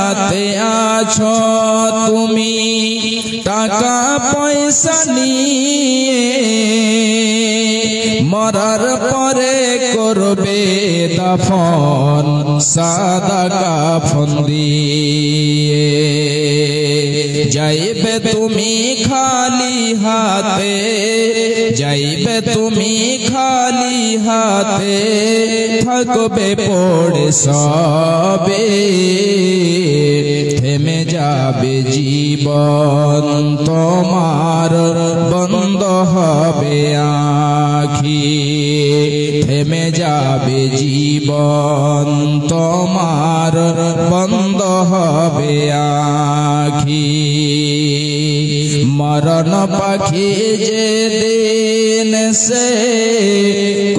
দুনিয়াতে আছো তুমি টাকা পয়সা নিয়ে, মরার পরে করবে দাফন সাদা কাফন দিয়ে। যাইবে তুমি খালি হাতে, যাইবে তুমি খালি হাতে, থাকবে পড়ে সবে, থেমে যাবে জীবন তোমার, বন্ধ হবে আঁখি, থেমে যাবে জীবন তোমার, বন্ধ হবে আঁখি। মরণ পাখি যে দিন সে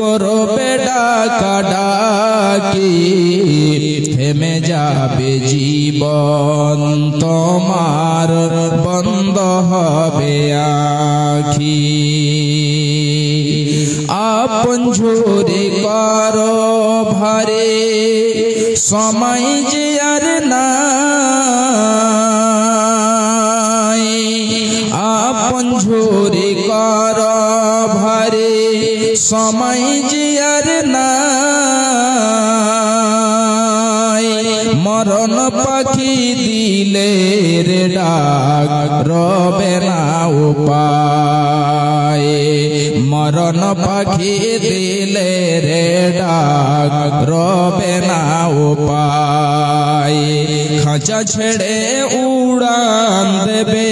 করবে ডাকা ডাকি, থেমে যাবে জীবন তোমার, বন্ধ হবে আঁখি। আপন ঝুরি করো ভারে, সময় যে আর নাই, আপন ঝুরি করো ভারে, সময় যে আর নাই। মরণ পাখি দিলে রে ডাক, রবে না উপায়, মরণ পাখি দিলে রে ডাক, রবে না উপায়। খাঁচা ছেড়ে উড়ান দেবে,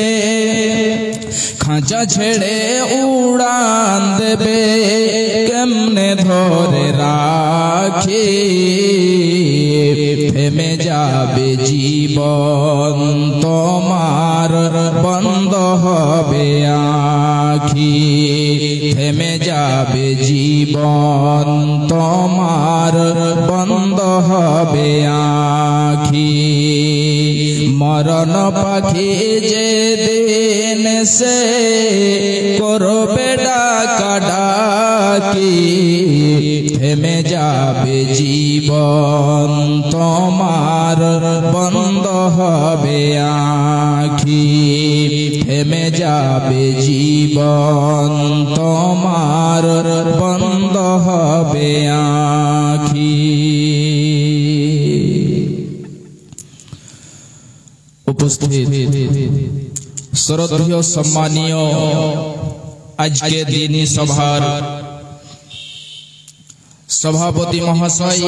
খাঁচা ছেড়ে উড়ান দেবে, কেমনে ধরে রাখি, থেমে যাবে জীবন তোমার, বন্ধ হবে আঁখি, থেমে যাবে জীবন তোমার, বন্ধ হবে আঁখি। মরণ পাখি যে দিন সে করবে ডাকা ডাকি, থেমে যাবে জীবন তোমার, বন্ধ হবে আঁখি, থেমে যাবে জীবন তোমার, বন্ধ হবে আঁখি। উপস্থিত শ্রদ্ধেয় সম্মানীয় আজকে দিনী সভার সভাপতি মহাশয়,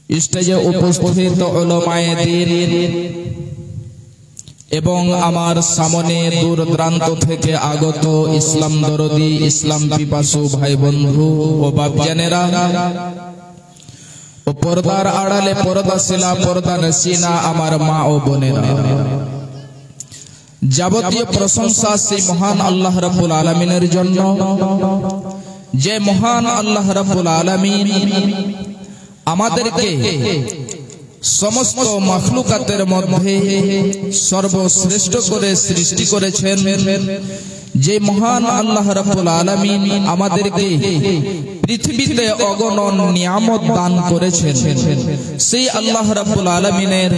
স্টেজে উপস্থিত উলামায়ে দ্বীন এবং আমার সামনে দূর দূরান্ত থেকে আগত ইসলাম দরদি, ইসলাম পিপাসু ভাই বন্ধু ও বাপজানেরা, ও পর্দার আড়ালে পর্দাশীলা পর্দানশীনা আমার মা ও বোনেরা, যাবতীয় প্রশংসা সেই মহান আল্লাহ রাব্বুল আলামিনের জন্য, যে মহান আল্লাহ রাব্বুল আলামিন আমাদেরকে সমস্ত মাখলুকাতের মধ্যে সর্বশ্রেষ্ঠ করে সৃষ্টি করেছেন, যে মহান আল্লাহ রাব্বুল আলামিন আমাদেরকে পৃথিবীতে অগণন নিয়ামত দান করেছেন, সেই আল্লাহ রাব্বুল আলামিনের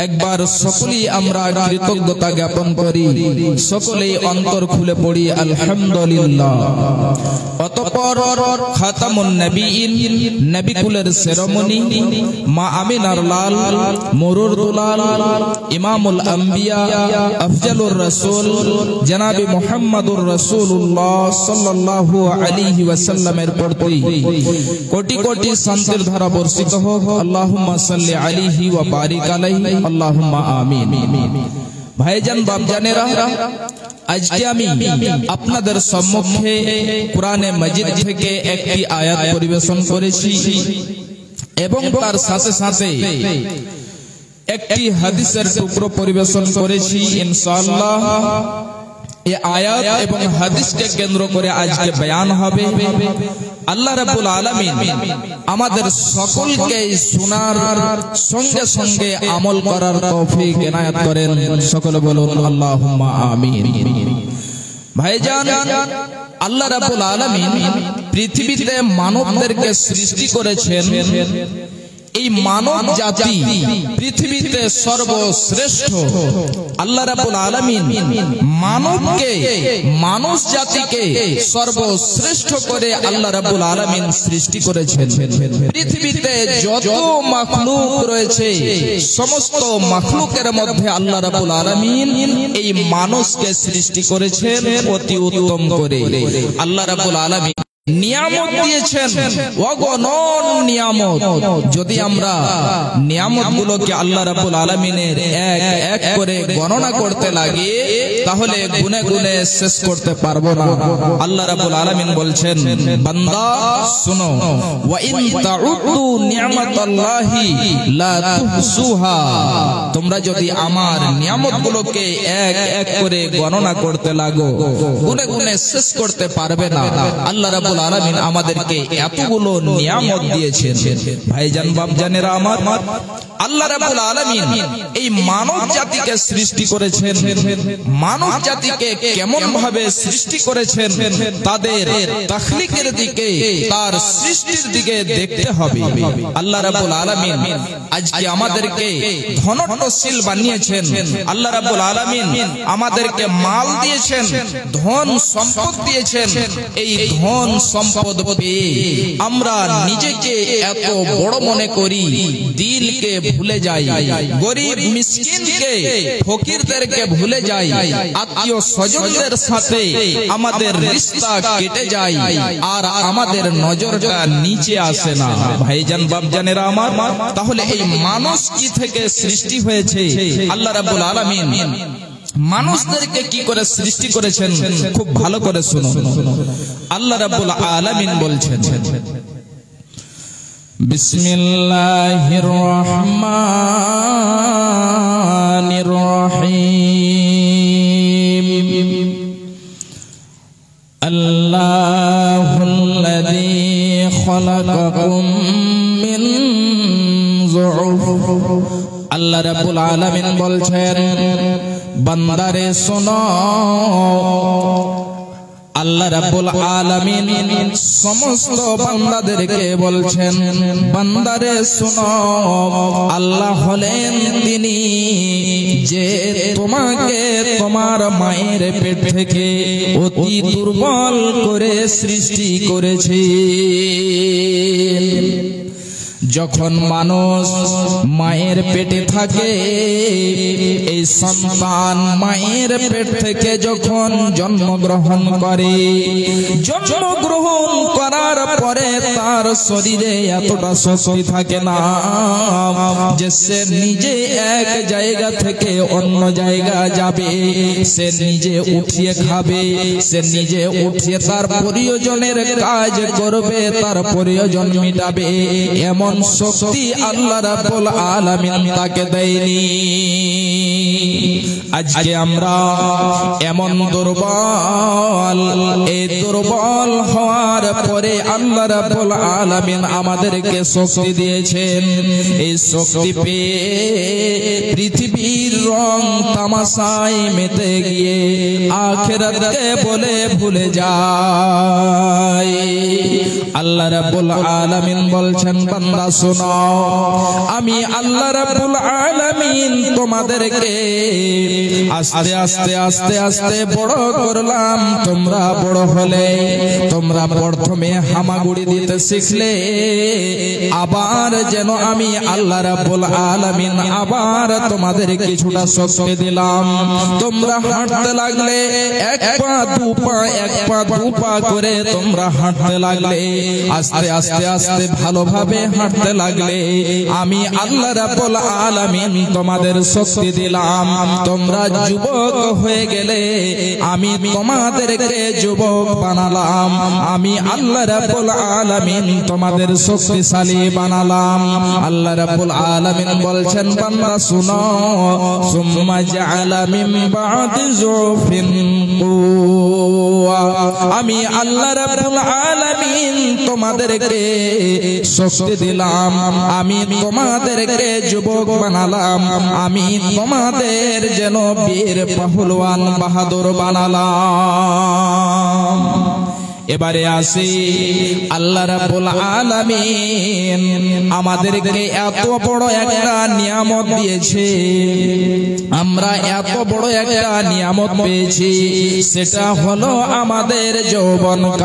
একবার সকলেই আমরা কৃতজ্ঞতা জ্ঞাপন করি, সকলেই অন্তর খুলে পড়ি আলহামদুলিল্লাহ। অতঃপর খাতামুন নবীন, নবিকুলের শিরোমণি, মা আমিনার লাল, মুরুর দুলাল, ইমামুল আম্বিয়া, আফজালুর রাসূল জনাবে মুহাম্মদুর রাসূলুল্লাহ সাল্লাল্লাহু আলাইহি ওয়াসাল্লামের প্রতি কোটি কোটি শান্তির ধারা বর্ষিত হোক। আল্লাহুম্মা সাল্লি আলাইহি ওয়া বারিক আলাইহি, আল্লাহুম্মা আমিন। ভাইজান বাপজানেরা, আজকে আমি আপনাদের সম্মুখে কোরআনে মাজিদ থেকে একটি আয়াত পরিবেশন করেছি এবং তার সাথে সাথে একটি হাদিসের টুকরো পরিবেশন করেছি। ইনশাআল্লাহ এই আয়াত এবং হাদিসকে কেন্দ্র করে আজকে বয়ান হবে। আল্লাহ রাব্বুল আলামিন আমাদের সকলকে শোনার সঙ্গে সঙ্গে আমল করার তৌফিক এনায়েত করেন। সকলে বলুন আল্লাহুম্মা আমিন। ভাইজান, আল্লাহ রাব্বুল আলামিন পৃথিবীতে মানবদেরকে সৃষ্টি করেছেন এই মানব জাতি পৃথিবীতে সর্বশ্রেষ্ঠ। আল্লাহ রাব্বুল আলামিন মানবকে, মানুষ জাতিকে সর্বশ্রেষ্ঠ করে আল্লাহ রাব্বুল আলামিন সৃষ্টি করেছেন। পৃথিবীতে যত মাখলুক রয়েছে সমস্ত মাখলুকের মধ্যে আল্লাহ রাব্বুল আলামিন এই মানুষকে সৃষ্টি করেছেন অতি উত্তম করে। আল্লাহ রাব্বুল আলামিন নিয়ামত দিয়েছেন, অগণন নিয়ামত। যদি আমরা নিয়ামত গুলোকে আল্লাহ রাব্বুল আলামিনের এক এক করে গণনা করতে লাগি তাহলে গুনে গুনে শেষ করতে পারবো না। আল্লাহ রাব্বুল আলামিন বলছেন, বান্দা শুনো, ওয়া ইন তাউদ্দু নি'মাতাল্লাহি লা তুহসুহা, তোমরা যদি আমার নিয়ামত গুলোকে এক এক করে গণনা করতে লাগো গুনে গুনে শেষ করতে পারবে না। আল্লাহ রাব্বুল আলামিন আমাদেরকে এতগুলো নিয়ামত দিয়েছেন। ভাইজান বাপজানেরা আমার, আল্লাহ রাব্বুল আলামিন এই মানব জাতিকে সৃষ্টি করেছেন। মানব জাতিকে কেমন ভাবে সৃষ্টি করেছেন তাদের তাখলিকের দিকে, তার সৃষ্টির দিকে দেখতে হবে। আল্লাহ রাব্বুল আলামিন আজকে আমাদেরকে ধনট্টশীল বানিয়েছেন। আল্লাহ রাব্বুল আলামিন আমাদেরকে মাল দিয়েছেন, ধন সম্পদ দিয়েছেন। এই ধন সম্পদ পেয়ে আমরা নিজেকে এত বড় মনে করি, দিলকে ভুলে যাই, গরিব মিসকিনকে, ফকিরদেরকে ভুলে যাই, আত্মীয় স্বজনদের সাথে আমাদের রিশতা কেটে যায় আর আমাদের নজরটা নিচে আসে না। ভাইজান বাপজানেরা আমার, তাহলে এই মানুষ কি থেকে সৃষ্টি হয়েছে? আল্লাহ রাব্বুল আলামিন মানুষদেরকে কি করে সৃষ্টি করেছেন খুব ভালো করে শুনুন। আল্লাহ রাব্বুল আলামিন বলছেন, বিসমিল্লাহির রহমানির রহিম, আল্লাহুল্লাযী খালাকাকুম মিন যুফ। আল্লাহ রাব্বুল আলামিন বলছেন, বান্দারে শোনো, আল্লাহ রাব্বুল আলামিন সমস্ত বান্দাদেরকে বলছেন, বান্দারে শোনো, আল্লাহ হলেন তিনি যে তোমাকে তোমার মায়ের পেট থেকে অতি দুর্বল করে সৃষ্টি করেছে। যখন মানুষ মায়ের পেটে থাকে, এই সন্তান মায়ের পেট থেকে যখন জন্মগ্রহণ করে, জন্মগ্রহণ করার পরে তার শরীরে এতটা শক্তি থাকে না যে সে নিজে এক জায়গা থেকে অন্য জায়গা যাবে, সে নিজে উঠিয়ে খাবে, সে নিজে উঠিয়ে তার প্রয়োজনের কাজ করবে, তার প্রয়োজন মিটাবে, এমন শক্তি আল্লাহ রাব্বুল আলামিন তাকে দেয়নি। আজকে আমরা এমন দুর্বল, এই দুর্বল হওয়ার পরে আল্লাহ রাব্বুল আলামিন আমাদেরকে শক্তি দিয়েছেন। এই শক্তি পেয়ে পৃথিবীর রং তামাশায় মেতে গিয়ে আখিরাতকে বলে ভুলে যায়। আল্লাহ রাব্বুল আলামিন বলছেন, বান্দা শোনো, আমি আল্লাহ রাব্বুল আলামিন তোমাদেরকে আস্তে আস্তে আস্তে আস্তে বড় করলাম। তোমরা বড় হলে, তোমরা প্রথমে হামাগুড়ি দিতে শিখলে, আবার যেন আমি আল্লাহ রাব্বুল আলামিন আবার তোমাদের কিছুটা শক্তি দিলাম। তোমরা হাঁটতে লাগলে, এক পা দু পা, এক পা দু পা করে তোমরা হাঁটতে লাগলে, আস্তে আস্তে আস্তে ভালোভাবে হাঁটতে লাগলে, আমি আল্লাহ রাব্বুল আলামিন তোমাদের শক্তি দিলাম। তোমরা যুবক হয়ে গেলে, আমি তোমাদেরকে যুবক বানালাম। আমি আল্লাহ রাব্বুল আলামিন তোমাদের শক্তিশালী বানালাম। আল্লাহ রাব্বুল আলামিন বলছেন, বান্দা শুনো, সুম্মা জাআলা মিন বা'দি যুফিন কুওয়া, আমি আল্লাহ রাব্বুল আলামিন তোমাদেরকে শক্তি দিলাম, আমি তোমাদেরকে যুবক বানালাম, আমি তোমাদের যেন বীর পাহলওয়ান বাহাদুর বানালাম। এবারে আসি আল্লাহ রাব্বুল আলামিন আমাদেরকে এত বড় একটা নিয়ামত দিয়েছে, আমরা এত বড় একটা নিয়ামত পেয়েছি, সেটা হলো আমাদের যৌবনকাল।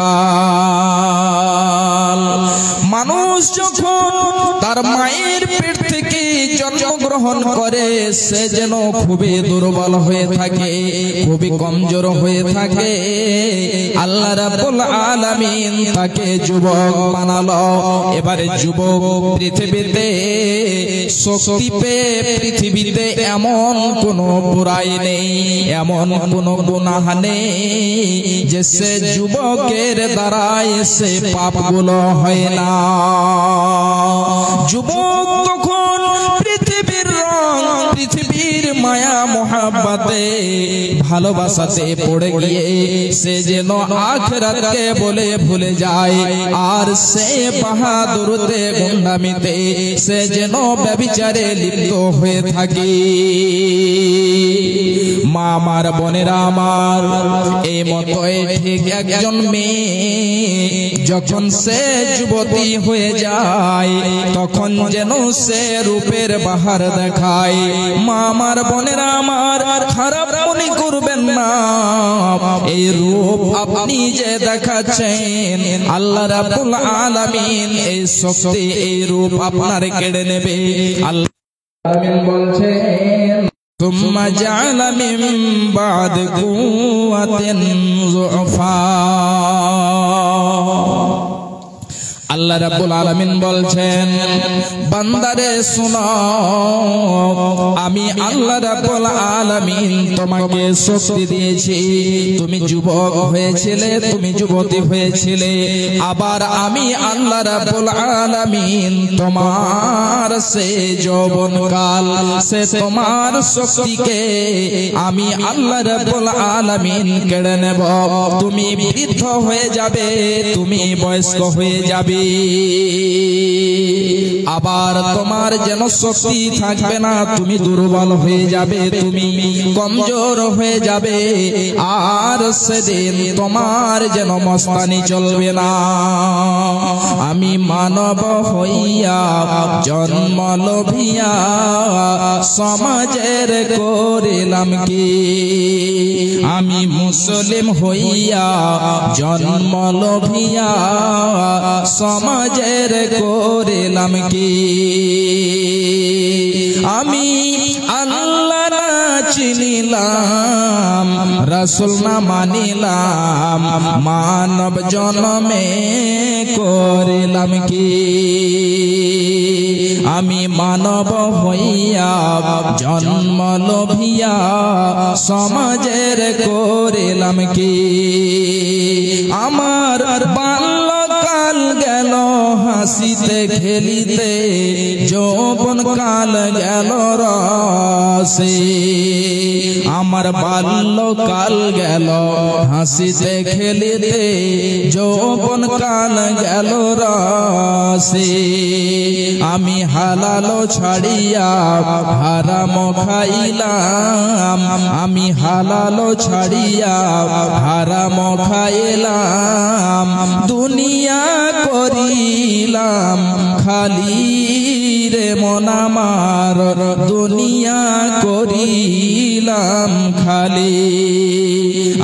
মানুষ যখন তার মায়ের পেট থেকে জন্মগ্রহণ করে সে যেন খুবই দুর্বল হয়ে থাকে, খুবই কমজোর হয়ে থাকে। আল্লাহ রাব্বুল আলামিন তাকে যুবক বানালো। এবারে যুবক পৃথিবীতে শক্তি পেয়ে পৃথিবীতে এমন কোন বুরাই নেই, এমন কোন গুনাহ নেই যে সে যুবকের দ্বারাই সে পাপগুলো হয় না। যুবক তখন পৃথিবীর রং, পৃথিবীর মায়া মোহাব্বতে ভালোবাসাতে পড়ে গিয়ে সে যেন আখিরাতকে বলে ভুলে যায়, আর সে বাহাদুরতে গুন্ডামিতে সে যেন ব্যভিচারে লিপ্ত হয়ে থাকে। মা আমার বোনেরা আমার, এই মতই ঠিক একজন মেয়ে যখন সে যুবতী হয়ে যায় তখন যেন সে রূপের বাহার দেখায়। মা আমার বোনেরা আমার, খারাপ মনে করবেন না, এই রূপ আপনি যে দেখাচ্ছেন আল্লাহ রাব্বুল আলামিন এই শক্তি এই রূপ আপনার কেড়ে নেবে। আল্লাহ আমিন বলছেন ثم جعل من بعد قوة ضعفا। আল্লাহ রাব্বুল আলামিন বলছেন বান্দারে শোনো, আমি আল্লাহ রাব্বুল আলামিন তোমাকে শক্তি দিয়েছি। তুমি যুবক হয়েছিলে, তুমি যুবতী হয়েছিলে, আবার আমি আল্লাহ রাব্বুল আলামিন তোমার সে যৌবনকাল, সে তোমার শক্তিকে আমি আল্লাহ রাব্বুল আলামিন কেড়ে নেব। তুমি বৃদ্ধ হয়ে যাবে, তুমি বয়স্ক হয়ে যাবে, আবার তোমার যেন শক্তি থাকবে না, তুমি দুর্বল হয়ে যাবে, তুমি কমজোর হয়ে যাবে, আর সেদিন তোমার যেন মস্তানি চলবে না। আমি মানব হইয়া জন্ম লোভিয়া সমাজের করিলাম কি, আমি মুসলিম হইয়া জন্ম লোভিয়া সমাজের করিলাম কি, আমি আল্লাহ না চিনিলাম, রাসূল না মানিলাম, মানব জন্মে করিলাম কি, আমি মানব হইয়া জন্ম লোভিয়া সমাজের করিলাম কি, আমার বাল্যকাল গেল হাসিতে খেলিতে, যৌবন কাল গেল রসে, আমার বাল্যকাল গেল হাসিতে খেলিতে, যৌবন কাল গেল রসে, আমি হালাল ছাড়িয়া হারাম খাইলাম, আমি হালাল ছাড়িয়া হারাম খাইলাম, দুনিয়া করিলাম খালি রে মন আমার, দুনিয়া করিলাম খালি,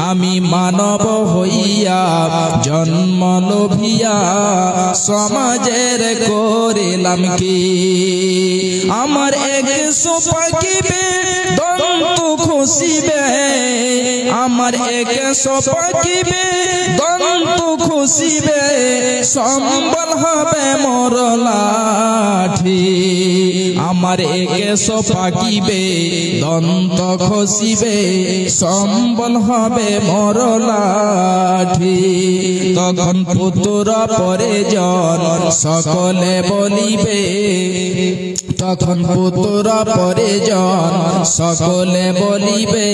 আমি মানব হইয়া জন্ম লোভিয়া সমাজের করিলাম কি, আমার 100 পাকিবে দন্ত খুশিবে, আমার 100 পাকিবে দন্ত খুশিবে, সম্বল হবে মোর লাঠি, আমার 100 পাকিবে দন্ত খসিবে, সম্বল হবে মোর লাঠি, তখন পুত্র পরিজন সকলে বলিবে, তখন পুত্র পরিজন সকলে বলিবে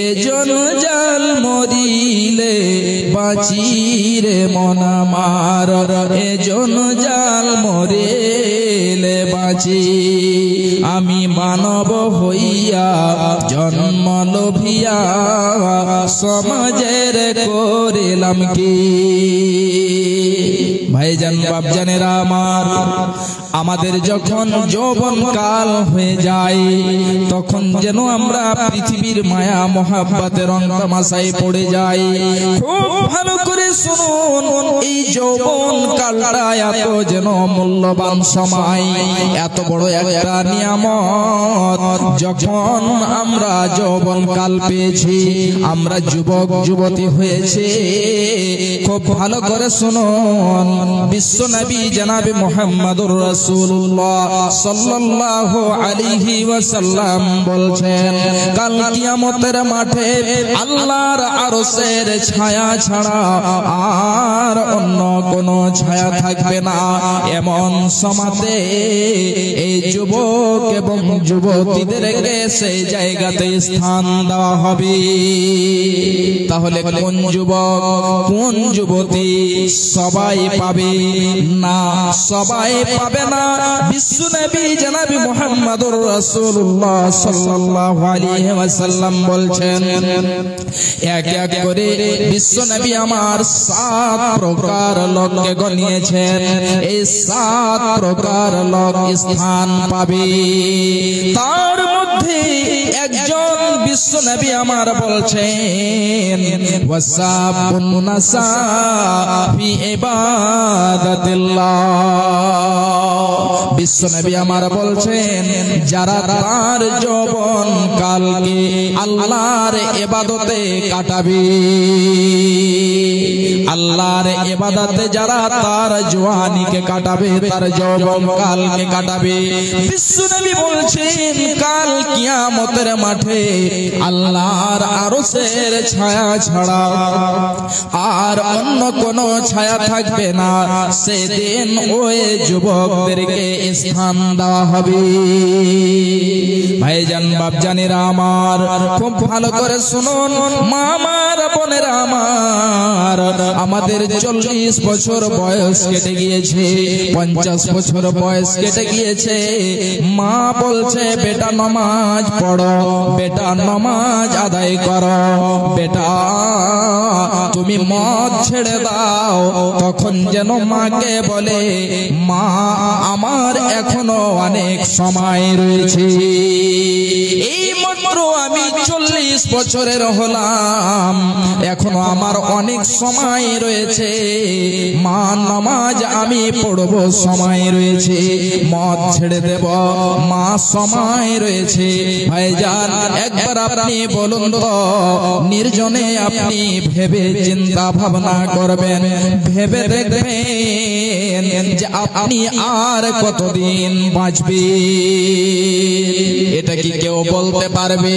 এজন জাল মরিলে বাঁচিরে মন আমার, এজন জাল মরিলে বাঁচি। আমি মানব হইয়া জন্ম লোভিয়া সমাজের করিলাম কি? ভাইজান বাপজানেরা আমার, আমাদের যখন যৌবন কাল হয়ে যায় তখন যেন আমরা পৃথিবীর মায়া মহাব্বতের রং তামাশায় পড়ে যাই। খুব ভালো করে শুনুন, এই যৌবন কালটা এত যেন মূল্যবান সময়, এত বড় একটা নিয়ামত। যখন আমরা যৌবন কাল পেয়েছি, আমরা যুবক যুবতী হয়েছে, খুব ভালো করে শুনুন, বিশ্ব নবী জনাবে মুহাম্মদুর রাসূলুল্লাহ সাল্লাল্লাহু আলাইহি ওয়াসাল্লাম বলছেন, কাল কিয়ামতের মাঠে আল্লাহর আরশের ছায়া ছাড়া আর অন্য কোনো ছায়া থাকবে না। এমন সমাতে এই যুবক এবং যুবতীদেরকে সেই জায়গাতে স্থান দেওয়া হবে। তাহলে কোন যুবক কোন যুবতী সবাই পাবে না? সবাই পাবে না। বিশ্ব নবী জনাবে মুহাম্মদুর রাসূলুল্লাহ সাল্লাল্লাহু আলাইহি ওয়াসাল্লাম বলছেন, এক এক করে বিশ্ব নবী আমার 7 প্রকার লোককে গনিয়েছেন, এই 7 প্রকার লোক স্থান পাবে। তার মধ্যে একজন বিশ্ব নবী আমার বলছেন, ওয়াসাবুন নাসা ফি ইবাদাতিল্লাহ। বিশ্ব নবী আমার বলছেন, যারা তার যৌবন কালকে আল্লাহর ইবাদতে কাটাবে, আল্লাহর ইবাদতে যারা তার জওয়ানিকে কাটাবে, তার যৌবন কালকে কাটাবে, বিশ্ব নবী বলছেন কাল কিয়ামতের মাঠে আল্লাহর আরশের ছায়া ছাড়া আর অন্য কোনো ছায়া থাকবে না। সেদিন ওই যুবকদেরকে স্থান দেওয়া হবে। ভাইজান বাপজানেরা আমার, খুব ভালো করে শুনুন, মা আমার বোনেরা আমার, আমাদের 40 বছর বয়স কেটে গিয়েছে, 50 বছর বয়স কেটে গিয়েছে, মা বলছে বেটা নামাজ পড়ো, বেটা নামাজ আদায় করো, বেটা তুমি মদ ছেড়ে দাও। তখন যেন মাকে বলে, মা আমার এখনো অনেক সময় রয়েছে, এই মাত্র আমি 40 বছরের হলাম, এখনো আমার অনেক সময় রয়েছে, মা নামাজ আমি পড়ব, সময় রয়েছে, মদ ছেড়ে দেব, মা সময় রয়েছে। ভাইজান একবার আপনি বলুন তো, নির্জনে আপনি ভেবে চিন্তা ভাবনা করবেন, ভেবে দেখবেন যে আপনি আর কতদিন বাঁচবেন। এটা কি কেউ বলতে পারবে?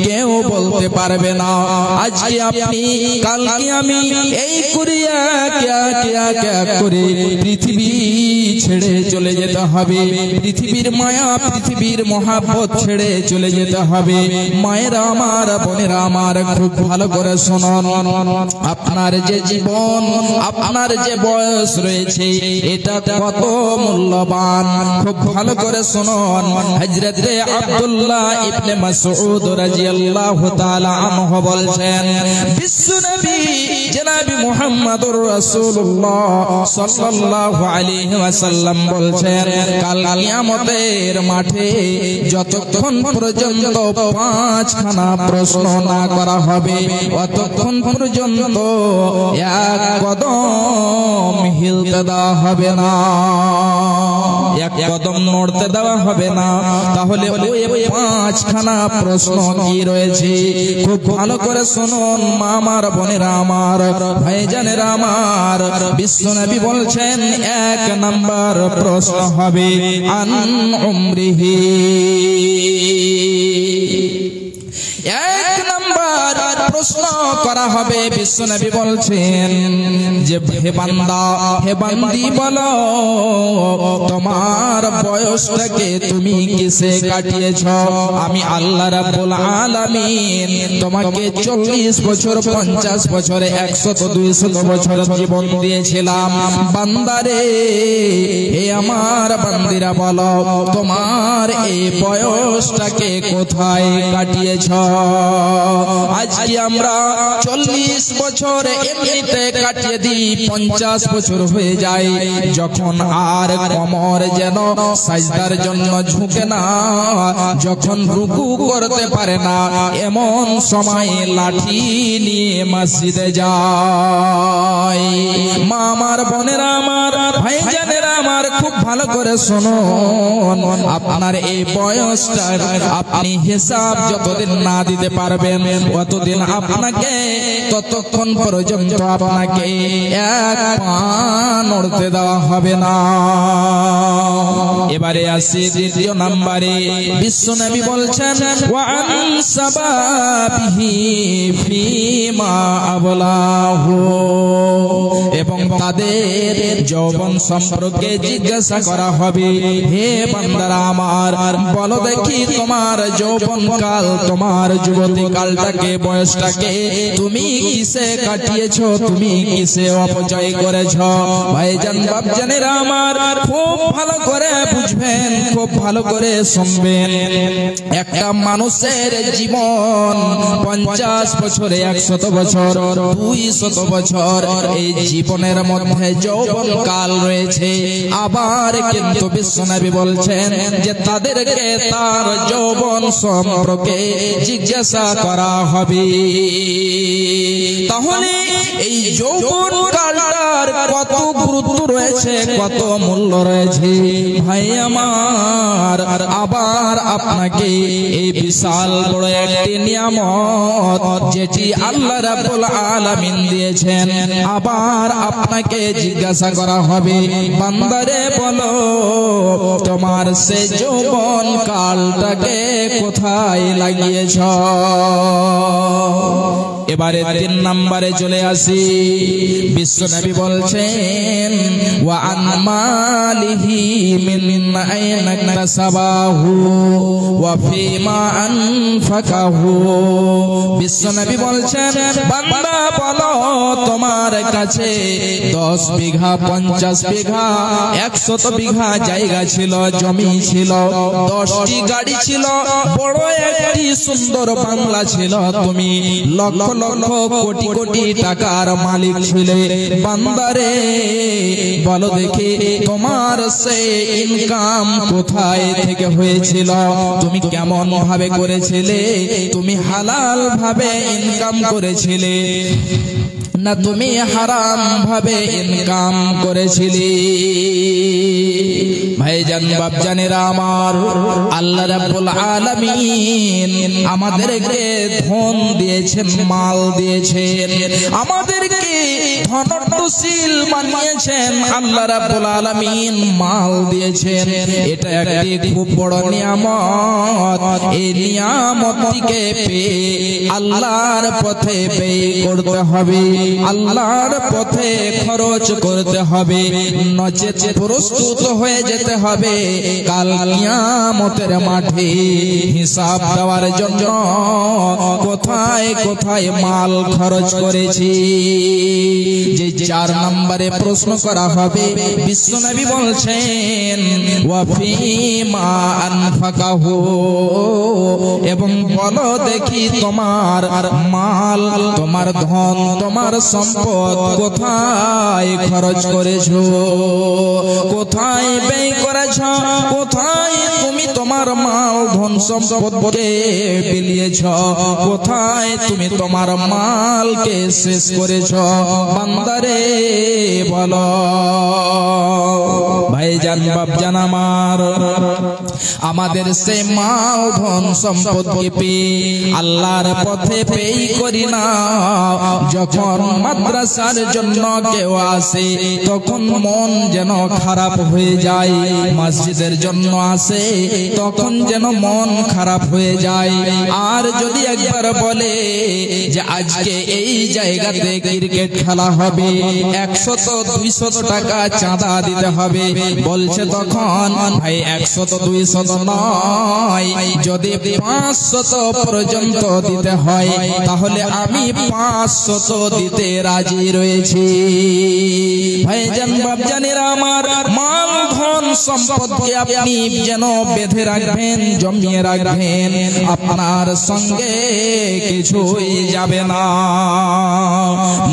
কেউ বলতে পারবে না। আজকে আপনি, কালকে আমি, এই করিয়া করে পৃথিবী ছেড়ে চলে যেতে হবে, পৃথিবীর মায়া পৃথিবীর মহাব্বত ছেড়ে চলে যেতে হবে। মায়েরা আমার, বোনেরা আমার, খুব ভালো করে শুনুন, আপনার যে জীবন, আপনার যে বয়স রয়েছে, এটা কত মূল্যবান, খুব ভালো করে শুনুন। হযরত আব্দুল্লাহ ইবনে মাসউদ রাদিয়াল্লাহু তাআলা আনহু বলছেন, বিশ্ব নবী জনাবে মুহাম্মদুর রাসূলুল্লাহ সাল্লাল্লাহু আলাইহি ওয়াসাল্লাম বলছেন, কাল কিয়ামতের মাঠে যতক্ষণ পর্যন্ত 5খানা প্রশ্ন না করা হবে, ততক্ষণ পর্যন্ত এক কদম হিলতে দেওয়া হবে না, এক কদম নড়তে দেওয়া হবে না। তাহলে ওই 5খানা প্রশ্ন কি রয়েছে? খুব ভালো করে শুনুন মা আমার, বোনেরা আমার, ভাইজানেরা আমার, বিশ্ব নবী বলছেন 1 নাম্বার প্রশ্ন হবে আন উমরিহি। 1 নাম্বার প্রশ্ন করা হবে। বিশ্বনবী বলছেন যে হে বান্দা, হে বান্দি, বলো তোমার বয়সটাকে তুমি কিসে কাটিয়েছ? আমি আল্লাহ রাব্বুল আলামিন তোমাকে 40 বছর, 50 বছর, 100, 200 বছর জীবন দিয়েছিলাম। বান্দারে, হে আমার বান্দিরা, বলো তোমার এই বয়সটাকে কোথায় কাটিয়েছ? আজকে আমরা 40 বছর এমনিতে কাটিয়ে দিই, 50 বছর হয়ে যায়, যখন আর কোমর যেন সাজদার জন্য ঝুঁকে না, যখন রুকু করতে পারে না, এমন সময় লাঠি নিয়ে মসজিদে যায়। মা আমার, বোনেরা আমার, ভাইজানেরা আমার, খুব ভালো করে শুনুন। আপনার এই বয়সটা আপনি হিসাব যতদিন না দিতে পারবেন, ততদিন আপনাকে, ততক্ষণ পর্যন্ত আপনাকে এক পা নড়তে দেওয়া হবে না। এবারে আসি দ্বিতীয় নম্বরে। বিশ্বনবী বলছেন ওয়ান সাবাবিহি ফিমা আবলাহু, এবং তাদের যৌবন সম্পর্কে জিজ্ঞাসা করা হবে। হে বান্দারা আমার, বলো দেখি তোমার যৌবন কাল, তোমার যুবতী কালটাকে, বয়সটাকে তুমি কিসে কাটিয়েছ? তুমি কিসে অপচয় করেছ? ভাইজান, বাপজানেরা আমার, খুব ভালো করে বুঝবেন, খুব ভালো করে শুনবেন। একটা মানুষের জীবন 50 বছরে, 100 বছর, 200 বছর, এই জীবনের মধ্যে যৌবন কাল রয়েছে। আবার কিন্তু বিশ্বনবী বলছেন যে তাদেরকে তার যৌবন সম্পর্কে জিজ্ঞাসা করা হবে। তাহলে এই যৌবন কালটার কত গুরুত্ব রয়েছে, কত মূল্য রয়েছে ভাই আমার। আবার আপনাকে এই বিশাল বড় একটি নিয়ামত, যেটি আল্লাহ রাব্বুল আলামিন দিয়েছেন, আবার আপনাকে জিজ্ঞাসা করা হবে, বান্দারে বলো তোমার সে যৌবন কালটাকে কোথায় লাগিয়েছ? এবারে 3 নম্বরে চলে আসি। বিশ্বনবী বলছেন ওয়া আন মালিহি মিন আইনা ইকতাসাবাহু ওয়া ফিমা আনফাকাহু। বিশ্বনবী বলছেন বান্দা বলো তোমার কাছে 10 বিঘা, 50 বিঘা, 100 বিঘা জায়গা ছিল, জমি ছিল, 10টি গাড়ি ছিল, বড় একটি সুন্দর বাংলা ছিল, তুমি লক্ষ লক্ষ কোটি কোটি টাকার মালিক ছিলে। বান্দারে বলো দেখি তোমার সে ইনকাম কোথায় থেকে হয়েছিল? তুমি কেমন ভাবে করেছিলে? তুমি হালাল ভাবে ইনকাম করেছিলে না তুমি হারাম ভাবে ইনকাম করেছিলে? ভাইজান, বাপজানেরা আমার, আল্লাহ রাব্বুল আলামিন আমাদেরকে ধন দিয়েছেন, মাল দিয়েছেন, আমাদেরকে ধনশীল বানিয়েছেন। আল্লাহ রাব্বুল আলামিন মাল দিয়েছেন, এটা একটি খুব বড় নিয়ামত। এই নিয়ামতটিকে পেয়ে আল্লাহর পথে ব্যয় করতে হবে, আল্লাহর পথে খরচ করতে হবে, নচেত প্রস্তুত হয়ে যেতে হবে কাল কিয়ামতের মাঠে হিসাব দেওয়ার জন্য কোথায় কোথায় মাল খরচ করেছি। যে 4 নম্বরে প্রশ্ন করা হবে, বিশ্বনবী বলছেন ওয়া ফিমা আনফাকাহু, এবং বলো দেখি তোমার মাল, তোমার ধন, তোমার সম্পদ কোথায় খরচ করেছো, কোথায় ব্যয় করেছো, কোথায় তুমি তোমার মাল ধন সম্পদকে বিলিয়েছ, কোথায় তুমি তোমার মালকে শেষ করেছো? বান্দারে বলো। ভাইজান, বাপজান আমার, আমাদের সে মাল ধন সম্পদকে পেয়ে আল্লাহর পথে ব্যয় করি না। যখন মাদ্রাসার জন্য কেউ আসে তখন মন যেন খারাপ হয়ে যায়, মসজিদের জন্য আসে তখন যেন মন খারাপ হয়ে যায়। আর যদি একবার বলে যে আজকে এই জায়গাতে ক্রিকেট খেলা হবে, 100-200 টাকা চাঁদা দিতে হবে, বলছে তখন ভাই 100-200 নয়, যদি 500 পর্যন্ত দিতে হয় তাহলে আমি 500 দিতে রাজি রয়েছি। ভাইজান বাপজানেরা আমার, মাল ধন সম্পদকে আপনি যেন বেঁধে রাখবেন, জমিয়ে রাখবেন, আপনার সঙ্গে কিছুই যাবে না।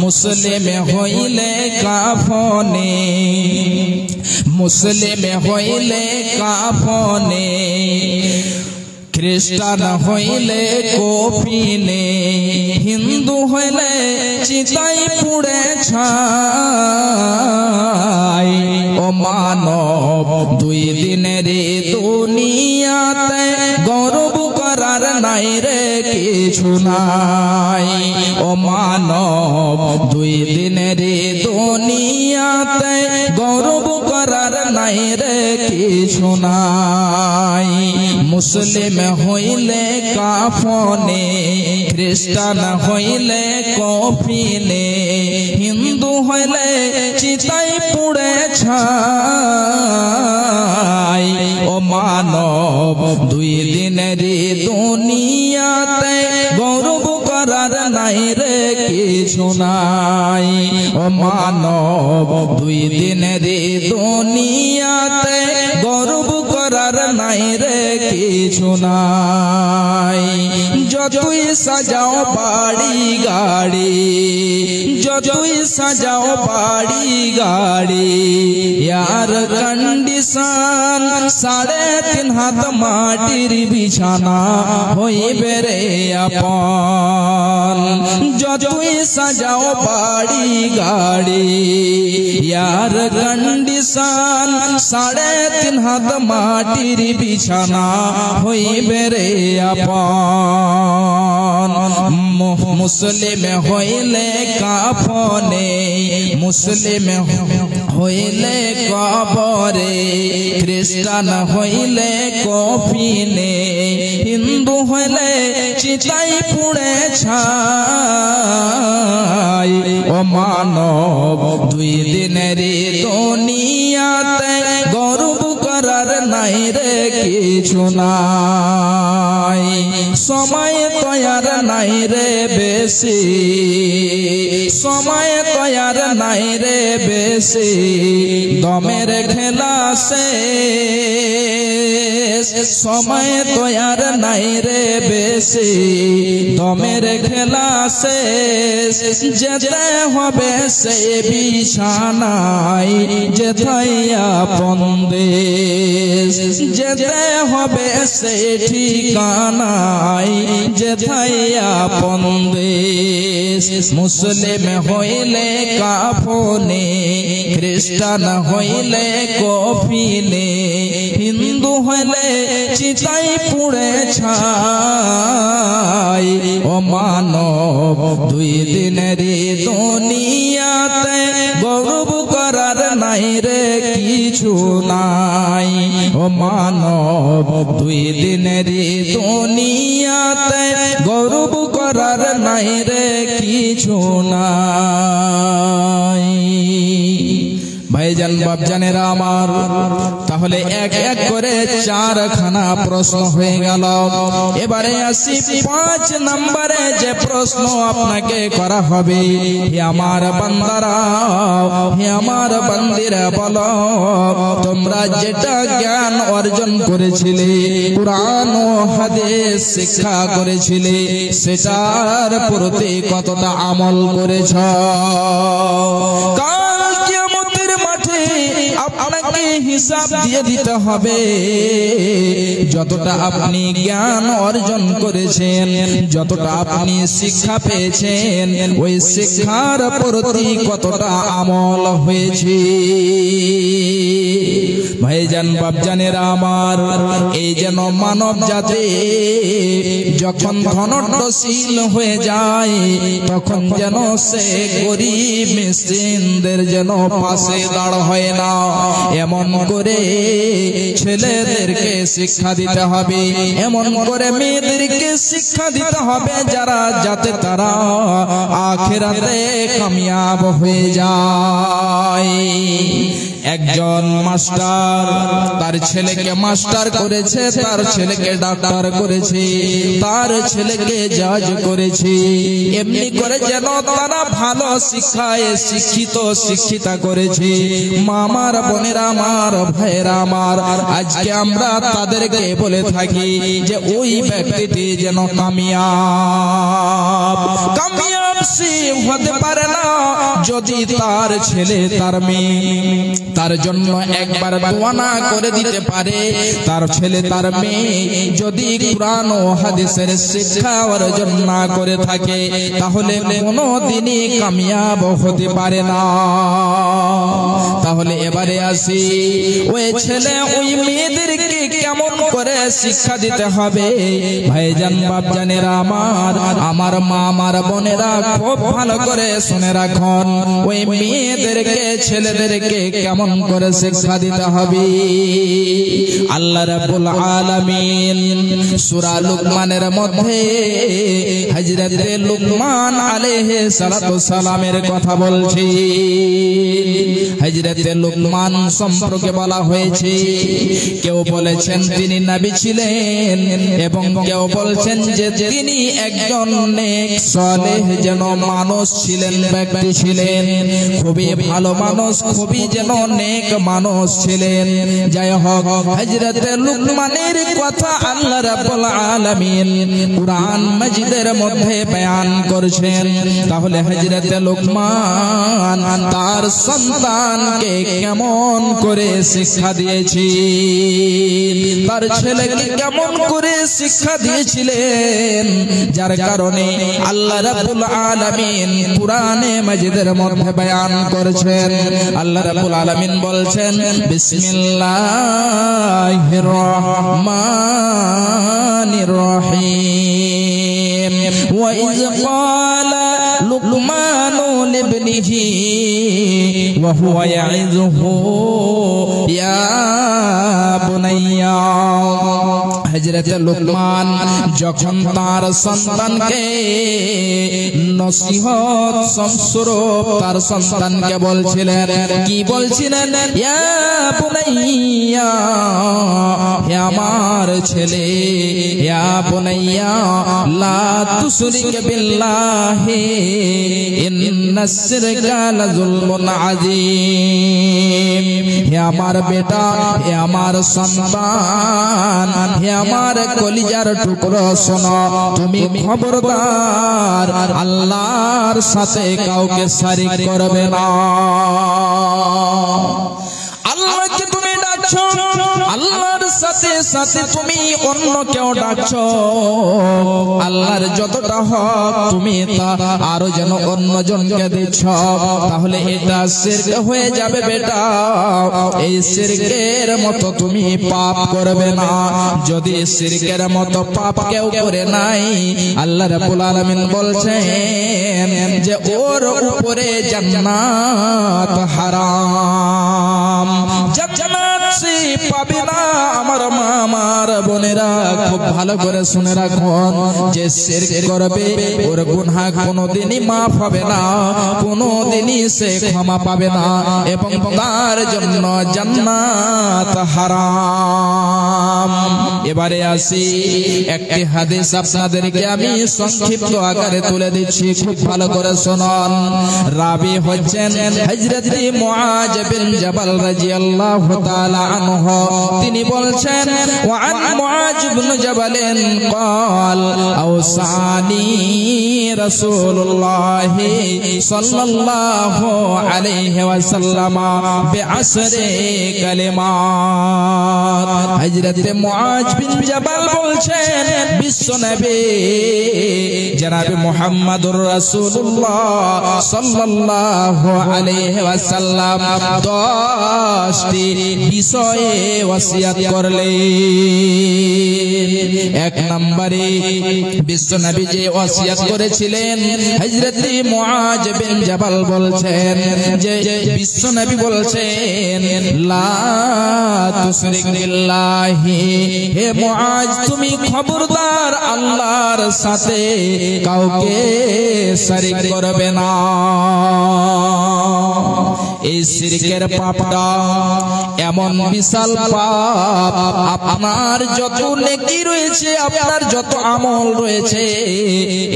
মুসলিম হইলে কাফনে, মুসলিম হইলে কাফনে, খ্রিস্টান হইলে কফিনে, হিন্দু হইলে চিতাই পুড়ে ছাই। ও মানব, 2 দিনের দুনিয়াতে গর্ব করার নাই রে কিছু নাই। ও মানব, 2 দিনের দুনিয়াতে গর্ব করার নাই রে কিছু নাই। মুসলিম হইলে কাফনে, খ্রিস্টান হইলে কফিনে, হিন্দু হইলে চিতাই পুড়ে ছাই। ও মানব, 2 দিনের দুনিয়াতে গর্ব করার নাই রে কিছু নাই। ও মানব, 2 দিনের দুনিয়াতে গর্ব করার নাই রে কিছু নাই। যতই সাজাও বাড়ি গাড়ি, যতই সাজাও বাড়ি গাড়ি, यार कंडीशन 3.5 हाथ माटिर बिछाना হইবে রে আপন। যতই সাজাও বাড়ি গাড়ি, यार कंडीशन 3.5 हाथ माटिर बिछाना হইবে রে আপন। মুসলিম হইলে কাফনে, মুসলিম হইলে কবরে, খ্রিস্টান হইলে কফিনে, হিন্দু হইলে চিতাই পুড়ে ছাই। ও মানব, 2 দিনের দুনিয়াতে গর্ব করার নাই রে কিছু নাই। সময় তৈয়ার নাই রে বেশি, সময় তৈয়ার নাই রে বেশি, দমের খেলা শেষ। সময় তৈয়ার নাই রে বেশি, দমের খেলা শেষ। যেতে হবে সে বিছানায়, যেথায় আপন দেশ, যেতে হবে সে ঠিকানায়, যেথায় আপন দেশ। মুসলিম হইলে কাফনে, খ্রিস্টান হইলে কফিনে, হিন্দু হইলে চিতাই পুড়ে ছাই। ও মানব, 2 দিনের দুনিয়াতে গর্ব করার নাই রে কিছু নাই। ও মানব, 2 দিনের দুনিয়াতে গর্ব করার নাই রে কিছু নাই। ভাইজান বাপজানেরা আমার, তাহলে এক এক করে 4খানা প্রশ্ন হয়ে গেল। এবারে আসি 5 নম্বরে যে প্রশ্ন আপনাকে করা হবে। হে আমার বান্দারা, হে আমার বান্দিরা, বলো তোমরা যেটা জ্ঞান অর্জন করেছিলে, কুরআন ও হাদিস শিক্ষা করেছিলে, সেটার প্রতি কতটা আমল করেছ? আপনাকে হিসাব দিয়ে দিতে হবে। যতটা আপনি জ্ঞান অর্জন করেছেন, যতটা আপনি শিক্ষা পেয়েছেন, ওই শিক্ষার প্রতি কতটা আমল হয়েছে। ভাইজান বাপজানেরা আমার, এই যেন মানব জাতি যখন ধনশীল হয়ে যায়, তখন যেন সে গরিব মিসকিনদের যেন পাশে দাঁড় হয় না, এমন করে ছেলেদেরকে শিক্ষা দিতে হবে, এমন করে মেয়েদেরকে শিক্ষা দিতে হবে যারা যাতে তারা আখিরাতে কামিয়াব হয়ে যায়। একজন মাস্টার তার ছেলেকে মাস্টার করেছে, তার ছেলেকে ডাক্তার করেছে, তার ছেলেকে জাজ করেছে, এমনি করে যেন তারা ভালো শিক্ষায় শিক্ষিত শিক্ষিতা করেছে। মামার বোনেরা আমার, ভাইয়েরা আমার, আজকে আমরা তাদেরকে বলে থাকি যে ওই ব্যক্তিটি যেন কামিয়াব সে হতে পারে না যদি তার ছেলে তার মেয়ে তার জন্য একবার দোয়া না করে দিতে পারে। তার ছেলে তার মেয়ে যদি কুরআন ও হাদিসের শিক্ষা অর্জন না করে থাকে তাহলে কোনোদিনই কামিয়াব হতে পারে না। তাহলে এবারে আসি ওই ছেলে ওই মেয়েদেরকে কেমন করে শিক্ষা দিতে হবে। ভাইজান বাপজানেরা আমার, আমার মা আমার বোনেরা খুব ভালো করে শুনে রাখুন, ওই মেয়েদেরকে ছেলেদেরকে কেমন করে শিক্ষা দিতে হবে। আল্লাহ রাব্বুল আলামিন সূরা লুকমানের মধ্যে হযরত লুকমান আলাইহিস সালাতু সালামের কথা বলছি। হযরত লুকমান সম্পর্কে বলা হয়েছে, কেউ বলেছেন তিনি নবী ছিলেন এবং কেউ বলছেন যে তিনি একজন নেক সালেহ যেন মানুষ ছিলেন, ব্যক্তি ছিলেন, খুবই ভালো মানুষ, খুবই যেন নেক মানুষ ছিলেন। যাই হোক, হযরত লুকমানের কথা আল্লাহ রাব্বুল আলামিন কুরআন মাজিদের মধ্যে বয়ান করেছেন। তাহলে হযরত লুকমান তার সন্তানকে কেমন করে শিক্ষা দিয়েছিলেন, তার ছেলেকে কেমন করে শিক্ষা দিয়েছিলেন, যার কারণে আল্লাহ রাব্বুল আলামিন কুরআনে মাজিদের মধ্যে বয়ান করেছেন। আল্লাহ রাব্বুল আলামিন বলছেন, বিসমিল্লাহির রহমানির রহিম, ওয়া ইয ক্বালা লুকমানু লিবনিহি ওয়া হুয়া ইয়াইযুহু ইয়া বুনাইয়া। হযরত লুকমান যখন তার সন্তানকে নসিহত স্বরূপ তার সন্তানকে বলছিলেন, কি বলছিলেন? ইয়া বুনাইয়া, হে আমার ছেলে, ইয়া বুনাইয়া লা তুশরিক বিল্লাহি ইন্নাস শিরকা লাযুলমুন আযীম। হে আমার বেটা, হে আমার সন্তান, হে আমার কলিজার টুকরো, শোনো, তুমি খবরদার আল্লাহর সাথে কাউকে শরীক করবে না। আল্লাহকে তুমি ডাকছো, আল্লাহর সাথে সাথে তুমি অন্য কেউ ডাকছো, আল্লাহর যতটা হক তুমি তা আরো যেন অন্য জনকে দিচ্ছ, তাহলে এটা শিরক হয়ে যাবে বেটা। এই শিরকের মতো তুমি পাপ করবে না। যদি শিরকের মতো পাপ কেউ করে নাই, আল্লাহ রাব্বুল আলামিন বলছেন যে ওর উপরে জান্নাত হারাম, জান্নাত সে পাবে না। আমার মা আমার বোনেরা খুব ভালো করে শুনে রাখুন, যে শিরক করবে ওর গুনাহ কোনোদিনই মাফ হবে না, কোনোদিনই সে ক্ষমা পাবে না, এবং তার জন্য জান্নাত হারাম। এবারে আসি একটি হাদিস আপনাদেরকে আমি সংক্ষিপ্ত আকারে তুলে দিচ্ছি, খুব ভালো করে শুনুন। রাবি হচ্ছেন হযরত মুআজ বিন জাবাল রাদিয়াল্লাহু তাআলা আনহু। তিনি বলছেন, ওয়া আন মুআজ বিন জাবাল قال أوصاني رسول الله صلى الله عليه وسلم بعشر كلمات। হযরত মুআজ বিন জাবাল বলছেন বিশ্বনবী জনাবে মুহাম্মদুর রাসূলুল্লাহ সাল্লাল্লাহু আলাইহি ওয়াসাল্লাম 10টি বিষয়ে ওসিয়ত করলেন। এক নম্বরে বিশ্বনবী যে ওসিয়ত করেছিলেন, হযরত মুআজ বিন জাবাল বলছেন যে বিশ্বনবী বলছেন লা তুশরিক বিল্লাহি, হে মুআজ তুমি খবরদার আল্লাহর সাথে কাউকে শরীক করবে না। এই শিরকের পাপটা এমন বিশাল পাপ, আপনার যত নেকি রয়েছে, আপনার যত আমল রয়েছে,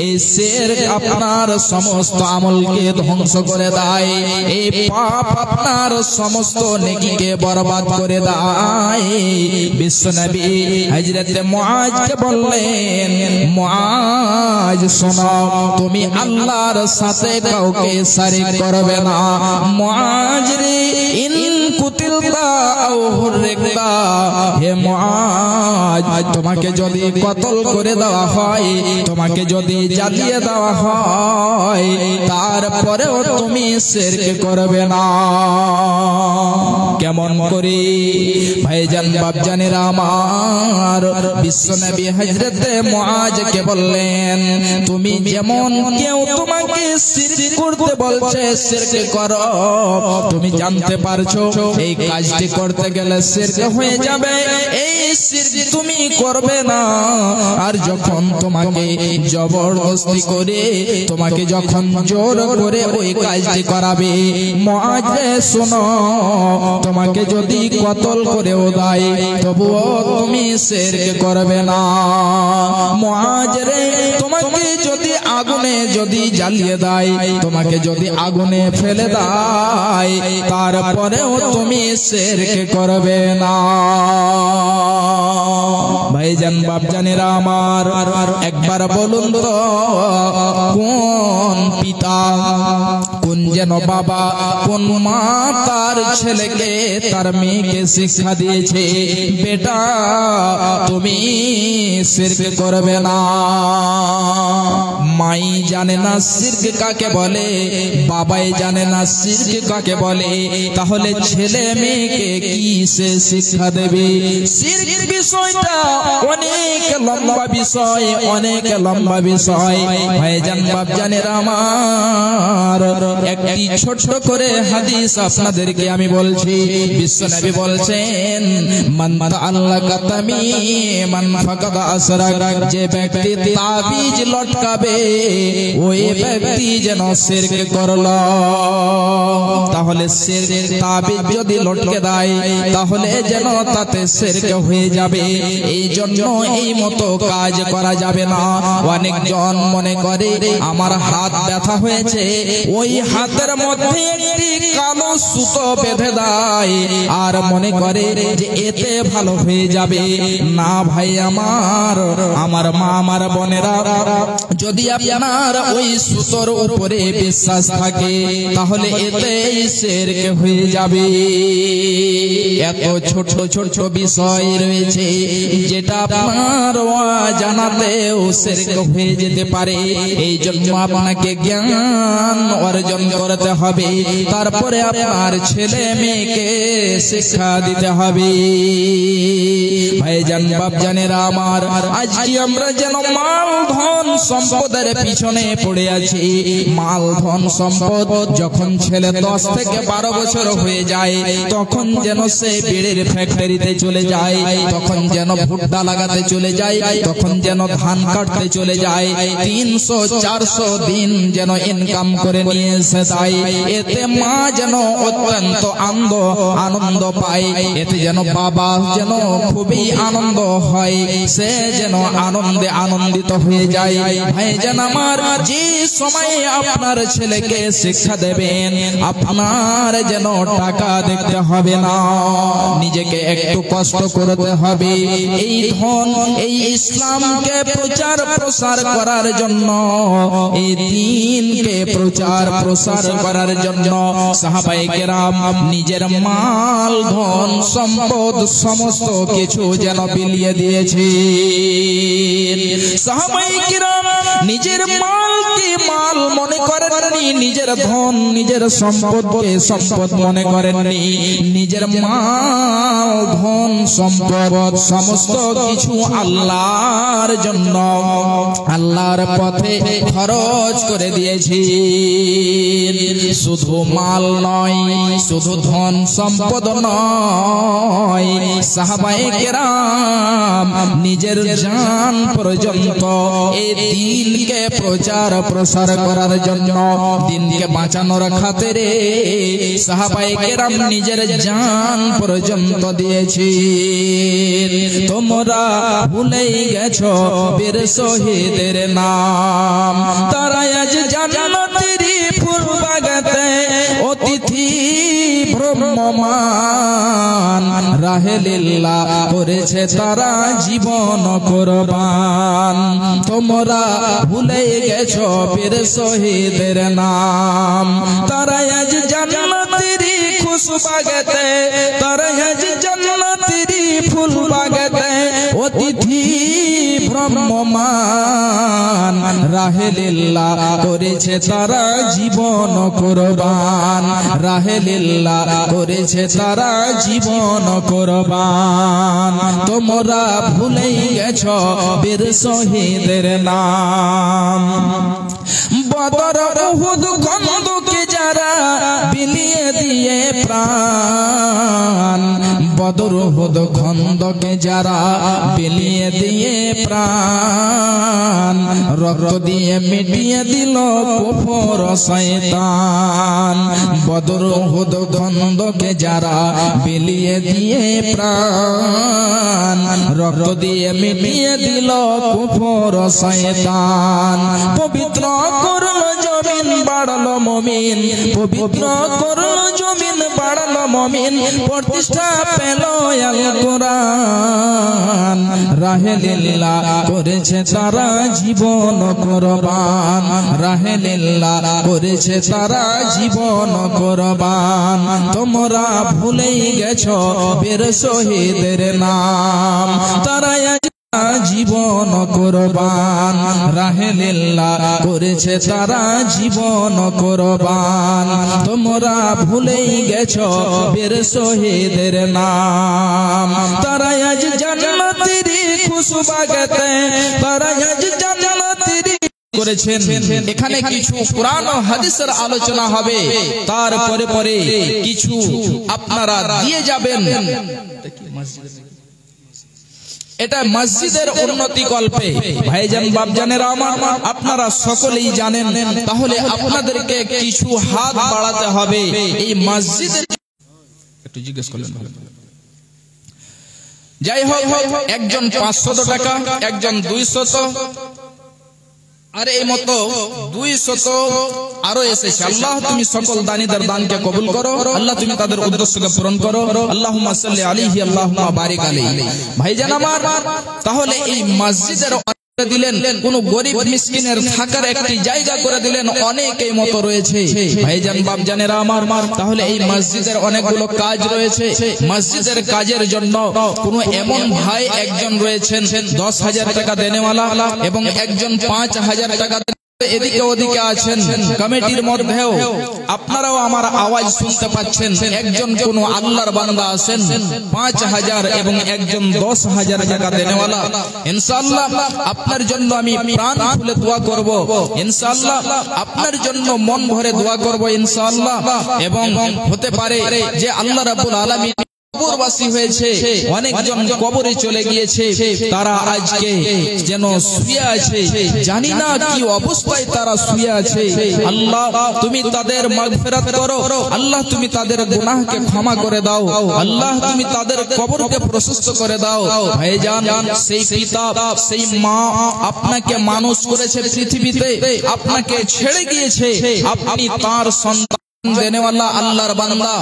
এই শিরক আপনার সমস্ত আমলকে ধ্বংস করে দেয়। এই পাপ আপনার সমস্ত নেকিকে বরবাদ করে দেয়। বিশ্বনবী হযরত মুআজকে বললেন, মুআজ শোনো, তুমি আল্লাহর সাথে কাউকে শরীক করবে না। মুআজ রে, ইন কুতিলতা আও হুররিকতা, হে মুআজ তোমাকে যদি কতল করে দেওয়া হয়, তোমাকে যদি জ্বালিয়ে দেওয়া হয়, তারপরেও তুমি শিরক করবে না। কেমন করে ভাইজান বাপজানেরা আমার, বিশ্বনবী হযরত মুআজকে বললেন তুমি যেমন কেউ তোমাকে শিরক করতে বলছে শিরক করো, তুমি জানতে পারছো এই কাজটি করতে গেলে শিরক হয়ে যাবে, এই শিরক তুমি করবে না। আর যখন তোমাকে জবরদস্তি করে, তোমাকে যখন জোর করে ওই কাজটি করাবে, মুআজ শোনো, তোমাকে যদি কতল করেও দেয় তবুও তুমি শিরক করবে না। মুআজ রে, তোমাকে যদি আগুনে যদি জ্বালিয়ে দেয়, তোমাকে যদি আগুনে ফেলে দেয়, তারপরেও তুমি শিরক করবে না। ভাইজান বাপজানেরা আমার, একবার বলুন তো কোন পিতা, কোন যেন বাবা, কোন মা তার ছেলেকে তার মেয়েকে শিক্ষা দিয়েছে বেটা তুমি শিরক করবে না? মাই জানে না শিরক কাকে বলে, বাবাই জানে না শিরক কাকে বলে, তাহলে ছেলে মেয়েকে কি সে শিক্ষা দেবে? শিরক বিষয়টা অনেক লম্বা বিষয়, অনেক লম্বা বিষয়। ভাইজান বাপজানেরা আমার, একটি ছোট্ট করে হাদিস আপনাদেরকে আমি বলছি। বিশ্বনবী বলছেন মান তাআল্লাকা তামিমান ফাকাদ আসরাক, যে ব্যক্তি তাবিজ লটকাবে ওই ব্যক্তি যেন শিরক করলো। তাহলে শিরক, তাবিজ যদি লটকে দেয় তাহলে যেন তাতে শিরক হয়ে যাবে। এই জন্য এই মতো কাজ করা যাবে না। অনেকজন মনে করে আমার হাত ব্যথা হয়েছে, ওই হাতের মধ্যে একটি কালো সুতো বেঁধে দেয় আর মনে করে যে এতে ভালো হয়ে যাবে। না ভাই আমার, আমার মা, আমার বোনেরা, যদি আপনার ওই সুতোর উপরে বিশ্বাস থাকে তাহলে এতেই শিরক হয়ে যাবে। এত ছোট ছোট বিষয় রয়েছে যেটা আপনার জানাতেও শিরক হয়ে যেতে পারে। এই জন্য আপনাকে জ্ঞান অর্জন করতে হবে, তারপরে আপনার ছেলে মেয়েকে শিক্ষা দিতে হবে। ভাইজান বাপজানেরা আমার, আজকে আমরা যেন মাল ধন সম্পদের পিছনে পড়ে আছি। মাল ধন সম্পদ যখন ছেলে 10 থেকে 12 বছর হয়ে যায় তখন যেন সে বিড়ির ফ্যাক্টরিতে চলে যায়, তখন যেন ভুট্টা লাগাতে চলে যায়, তখন যেন ধান কাটতে চলে যায়, 300-400 দিন যেন ইনকাম করে নিয়ে এসে দেয়। এতে মা যেন অত্যন্ত আনন্দ পায়, এতে যেন বাবা যেন খুবই আনন্দ হয়, সে যেন আনন্দে আনন্দিত হয়ে যায়। ভাইজান আমার, যে সময়ে আপনার ছেলেকে শিক্ষা দেবেন আপনার যেন টাকা দেখতে হবে না, নিজেকে একটু কষ্ট করতে হবে। এই ধন, এই ইসলামকে প্রচার প্রসার করার জন্য, এই দ্বীনকে প্রচার প্রসার প্রসার করার জন্য সাহাবায়ে কেরাম নিজের মাল ধন সম্পদ সমস্ত কিছু যেন বিলিয়ে দিয়েছে। সাহাবায়ে কেরাম নিজের মালকে মাল মনে করেননি, নিজের ধন নিজের সম্পদকে সম্পদ মনে করেননি, নিজের মাল ধন সম্পদ সমস্ত কিছু আল্লাহর জন্য আল্লাহর পথে খরচ করে দিয়েছি। শুধু মাল নয়, শুধু ধন সম্পদ নয়, সাহাবায়ে কেরাম নিজের জান পর্যন্ত এই দিনকে প্রচার প্রসার করার জন্য, দিনকে বাঁচানোর খাতিরে সাহাবায়ে কেরাম নিজের জান পর্যন্ত দিয়েছি। তোমরা ভুলেই গেছো বীর শহীদের নাম, তারা আজ জান্নাতেরই ফুল বাগাতে অতিথি ভ্রমমান, রাহে লিল্লাহ করেছে তারা জীবন কুরবান। তোমরা ভুলেই গেছো বীর শহীদের নাম, তারা আজ জান্নাতেরই খুশবু বাগাতে, তারা আজ জান্নাতেরই ফুল বাগাতে অতিথি ভ্রমমান, রাহে লিল্লাহ করেছে তারা জীবন কুরবান, রাহে লিল্লাহ করেছে তারা জীবন কুরবান। তোমরা ভুলেই গেছো বীর শহীদের নাম। বদর উহুদ খন্দকে যারা বিলিয়ে দিয়ে প্রাণ, বদর উহুদ খন্দকে যারা বিলিয়ে দিয়ে প্রাণ, রক্ত দিয়ে মিটিয়ে দিল কুফর শয়তান। বদর উহুদ খন্দকে যারা বিলিয়ে দিয়ে প্রাণ, রক্ত দিয়ে মিটিয়ে দিল কুফর শয়তান। পবিত্র করলো জমিন বাড়লো মুমিন, পবিত্র করলো জমিন বাড়লো মুমিন, প্রতিষ্ঠা পেল আল কোরআন, রাহে লিল্লাহ করেছে তারা জীবন কুরবান, রাহে লিল্লাহ করেছে তারা জীবন কুরবান। তোমরা ভুলেই গেছো বীর শহীদের নাম, তারা জীবন কুরবান, রাহে লিল্লাহ করেছে তারা জীবন কুরবান। তোমরা ভুলেই গেছো বীর শহীদের নাম, তারা আজ জান্নাতেরই খুশবু বাগাতে, তারা আজ জান্নাতেরই করেছেন। এখানে কিছু কোরআন ও হাদিসের আলোচনা হবে, তারপরে পরে কিছু আপনারা দিয়ে যাবেন। এটা মসজিদের উন্নতি কল্পে ভাইজান বাপজানেরা আমার, আপনারা সকলেই জানেন, তাহলে আপনাদেরকে কিছু হাত বাড়াতে হবে এই মসজিদের। একটু জিজ্ঞেস করলেন ভালো। যাই হোক, একজন 500 টাকা, একজন 200, আর এই মতো 200 আরো এসেছে। আল্লাহ তুমি সকল দানীদের দানকে কবুল করো, আল্লাহ তুমি তাদের উদ্দেশ্যকে পূরণ করো। আল্লাহুম্মা সাল্লি আলাইহি, আল্লাহুম্মা বারিক আলাইহি। ভাইজান আমার, তাহলে এই মসজিদের দিলেন, কোন গরিব মিসকিনের থাকার একটি জায়গা করে দিলেন, অনেকেই মতো রয়েছে ভাইজান বাপজানেরা আমার। তাহলে এই মসজিদের অনেকগুলো কাজ রয়েছে, মসজিদের কাজের জন্য কোন এমন ভাই একজন রয়েছেন 10,000 টাকা দেনেওয়ালা, এবং একজন 5,000 টাকা এদিকে ওদিকে আছেন কমিটির মধ্যেও। আপনারাও আমার আওয়াজ শুনতে পাচ্ছেন, একজন কোন আল্লাহর বান্দা আছেন 5,000 এবং একজন 10,000 টাকা দেনেওয়ালা। ইনশাআল্লাহ আপনার জন্য আমি প্রাণ খুলে দোয়া করব, ইনশাআল্লাহ আপনার জন্য মন ভরে দোয়া করব ইনশাআল্লাহ। এবং হতে পারে যে আল্লাহ রাব্বুল আলামিন কবরবাসী হয়েছে, অনেকজন কবরে চলে গিয়েছে, তারা আজকে যেন শুয়ে আছে, জানি না কি অবস্থায় তারা শুয়ে আছে। আল্লাহ তুমি তাদের মাগফিরাত করো, আল্লাহ তুমি তাদের গুনাহকে ক্ষমা করে দাও, আল্লাহ তুমি তাদের কবরকে প্রশস্ত করে দাও। ভাইজান, সেই পিতা সেই মা আপনাকে মানুষ করেছে পৃথিবীতে, আপনাকে ছেড়ে গিয়েছে, আপনি তার সন্তান দেনেওয়ালা আল্লাহর বান্দা।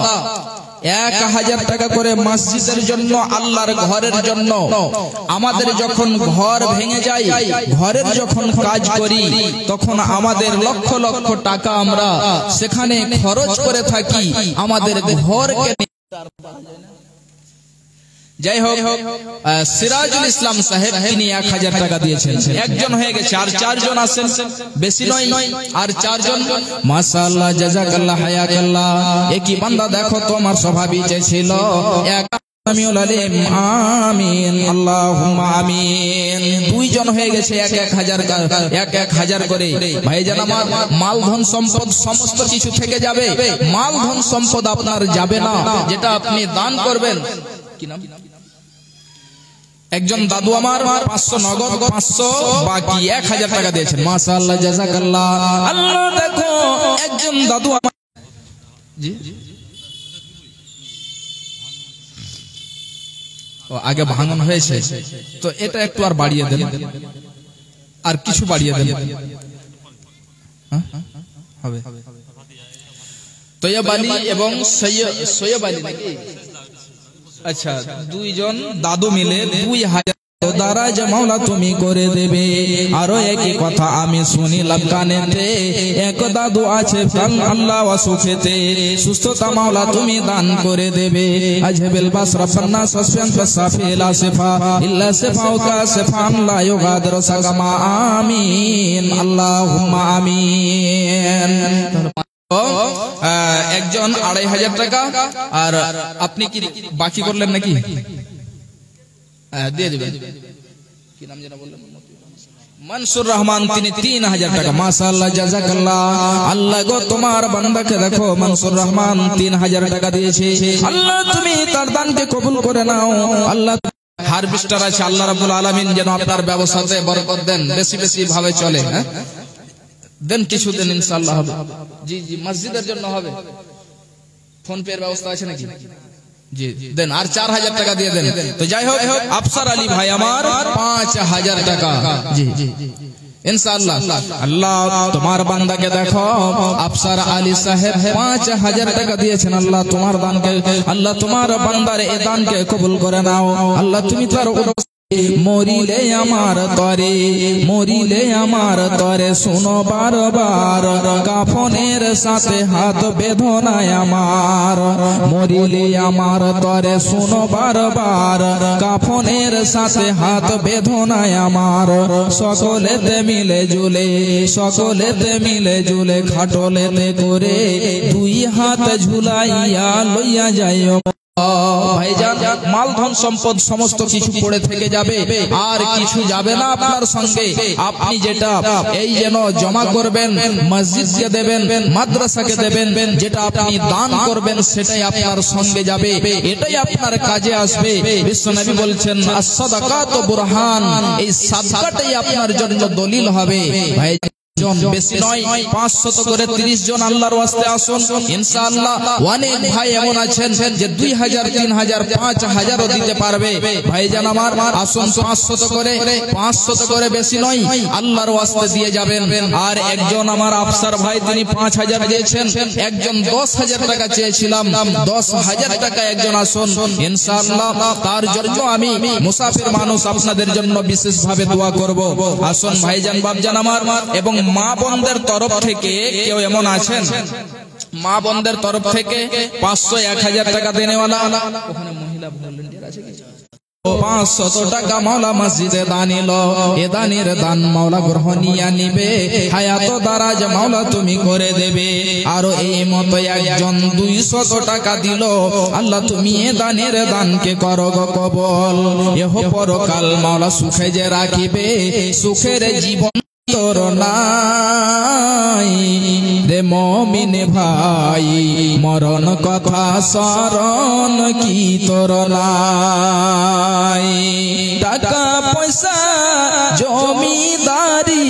1000 টাকা করে মসজিদের জন্য, আল্লাহর ঘরের জন্য। আমাদের যখন ঘর ভেঙে যায়, ঘরের যখন কাজ করি, তখন আমাদের লক্ষ লক্ষ টাকা আমরা সেখানে খরচ করে থাকি আমাদের ঘরকে। যাই হোক, সিরাজুল ইসলাম সাহেব তিনি 1000 টাকা দিয়েছেন। একজন হয়ে গেছে, আর 4 জন আছেন, বেশি নয়, আর 4 জন। মাশাআল্লাহ, জাযাকাল্লাহ, হায়াকাল্লাহ। একই বান্দা দেখো তোমার স্বভাবই ছিল এক। আমিন, আল্লাহুম্মা আমিন। 2 জন হয়ে গেছে, 1000 করে। ভাইজান আমার, মাল ধন সম্পদ সমস্ত কিছু থেকে যাবে, মাল ধন সম্পদ আপনার যাবে না, যেটা আপনি দান করবেন। কি নাম? একজন দাদু আমার 500 নগদ, 500 বাকি, 1000 টাকা দিয়েছেন। মাশাআল্লাহ, জাযাকাল্লাহ। আল্লাহ দেখো, একজন দাদু আমার, জি আগে ভাঙন হয়েছে, তো এটা একটু আর বাড়িয়ে দেন, আর কিছু বাড়িয়ে দেন, হবে। তৈয়ব আলী এবং সৈয়ব আলী নাকি? আচ্ছা, 2 জন দাদু মিলে 2000 দারাজ মাওলা তুমি করে দেবে। আরো একই কথা আমি শুনিলাম কানেতে, এক দাদু আছে প্রাণ আল্লাহ সুখেতে, সুস্থতা মাওলা তুমি দান করে দেবে। আজহাবিল বাস রব্বানা সাসফিয়ান সাফিলা সিফা ইল্লা সিফাউকা সিফান লা ইউগাদিরু সাকামা। আমিন, আল্লাহুম্মা আমিন। একজন 2500 টাকা, আর আপনি কি বাকি করলেন নাকি? দিয়ে দেবেন। কি নাম যেন বললেন? মনসুর রহমান, তিনি 3000 টাকা। মাশাআল্লাহ, জাযাকাল্লাহ। আল্লাহ গো, তোমার বান্দাকে দেখো, মনসুর রহমান 3000 টাকা দিয়েছে। আল্লাহ তুমি তার দানকে কবুল করে নাও। আল্লাহ হারভেস্টার আছে, আল্লাহ রাব্বুল আলামিন যেন আপনার ব্যবসাতে বরকত দেন, বেশি বেশি ভাবে চলে। দেন, কিছু দেন, ইনশাআল্লাহ হবে। জি জি, মসজিদের জন্য হবে। ফোন পে এর ব্যবস্থা আছে নাকি? জি দেন, আর 4000 টাকা দিয়ে দেন। তো যাই হোক, আফসার আলী ভাই আমার 5000 টাকা। জি জি, ইনশাআল্লাহ। আল্লাহ তোমার বান্দাকে দেখো, আফসার আলী সাহেব 5000 টাকা দিয়েছেন। আল্লাহ তোমার দানকে, আল্লাহ তোমার বান্দার এই দানকে কবুল করে নাও। আল্লাহ তুমি তার মরিলে আমার তরে, মরিলে আমার তরে, শুনো বারবার কাফনের সাথে হাত বেদনায় আমার। মরিলে আমার তরে, শুনো বারবার কাফনের সাথে হাত বেদনায় আমার। সকলেতে মিলে জুলে, সকলেতে মিলে জুলে, খাটলেতে করে 2 হাত ঝুলাইয়া লইয়া যাইও। ভাইজান, মাল ধন সম্পদ সমস্ত কিছু পড়ে থেকে যাবে, আর কিছু যাবে না আপনার সঙ্গে। আপনি যেটা এই যেন জমা করবেন, মসজিদকে দেবেন, মাদ্রাসাকে দেবেন, যেটা আপনি দান করবেন সেটাই আপনার সঙ্গে যাবে, এটাই আপনার কাজে আসবে। বিশ্বনবী বলছেন, আস-সাদাকাতু বুরহান, এই সাদকাটাই আপনার জন্য দলিল হবে। ভাই জন বেশি নয়, 500 করে 30 জন আল্লাহর ওয়াস্তে আসুন, ইনশাআল্লাহ। অনেক ভাই এমন আছেন যে 2000, 3000, 5000 ও দিতে পারবে। ভাইজান আমার, আসুন 500 করে, 500 করে বেশি নয়, আল্লাহর ওয়াস্তে দিয়ে যাবেন। আর একজন আমার আফসার ভাই, তিনি 5000 দিয়েছেন। একজন 10000 টাকা চেয়েছিলাম, 10000 টাকা একজন আসুন, ইনশাআল্লাহ। তার জন্য আমি মুসাফির মানুষ, আপনাদের জন্য বিশেষ ভাবে দোয়া করব। আসুন ভাইজান, বাপজান আমার, এবং মা বোনদের তরফ থেকে কেউ এমন আছেন, মা বোনদের তরফ থেকে 500, 1000 টাকা দেনেওয়ালা, ওখানে মহিলা ভলান্টিয়ার আছে কি? 500 টাকা মাওলা মসজিদে দানিল, এ দানের দান মাওলা গ্রহণিয়া নিবে, হায়াত দারাজ মাওলা তুমি করে দেবে। আর এই মতো একজন 200 টাকা দিল, আল্লাহ তুমি এ দানের দানকে করো গো কবল। এহ পরকাল মাওলা সুখে যে রাখিবে, সুখের জীবন তোর নাই রে মুমিন ভাই, মরণ কথা স্মরণ কি তোর নাই। টাকা পয়সা জমিদারি,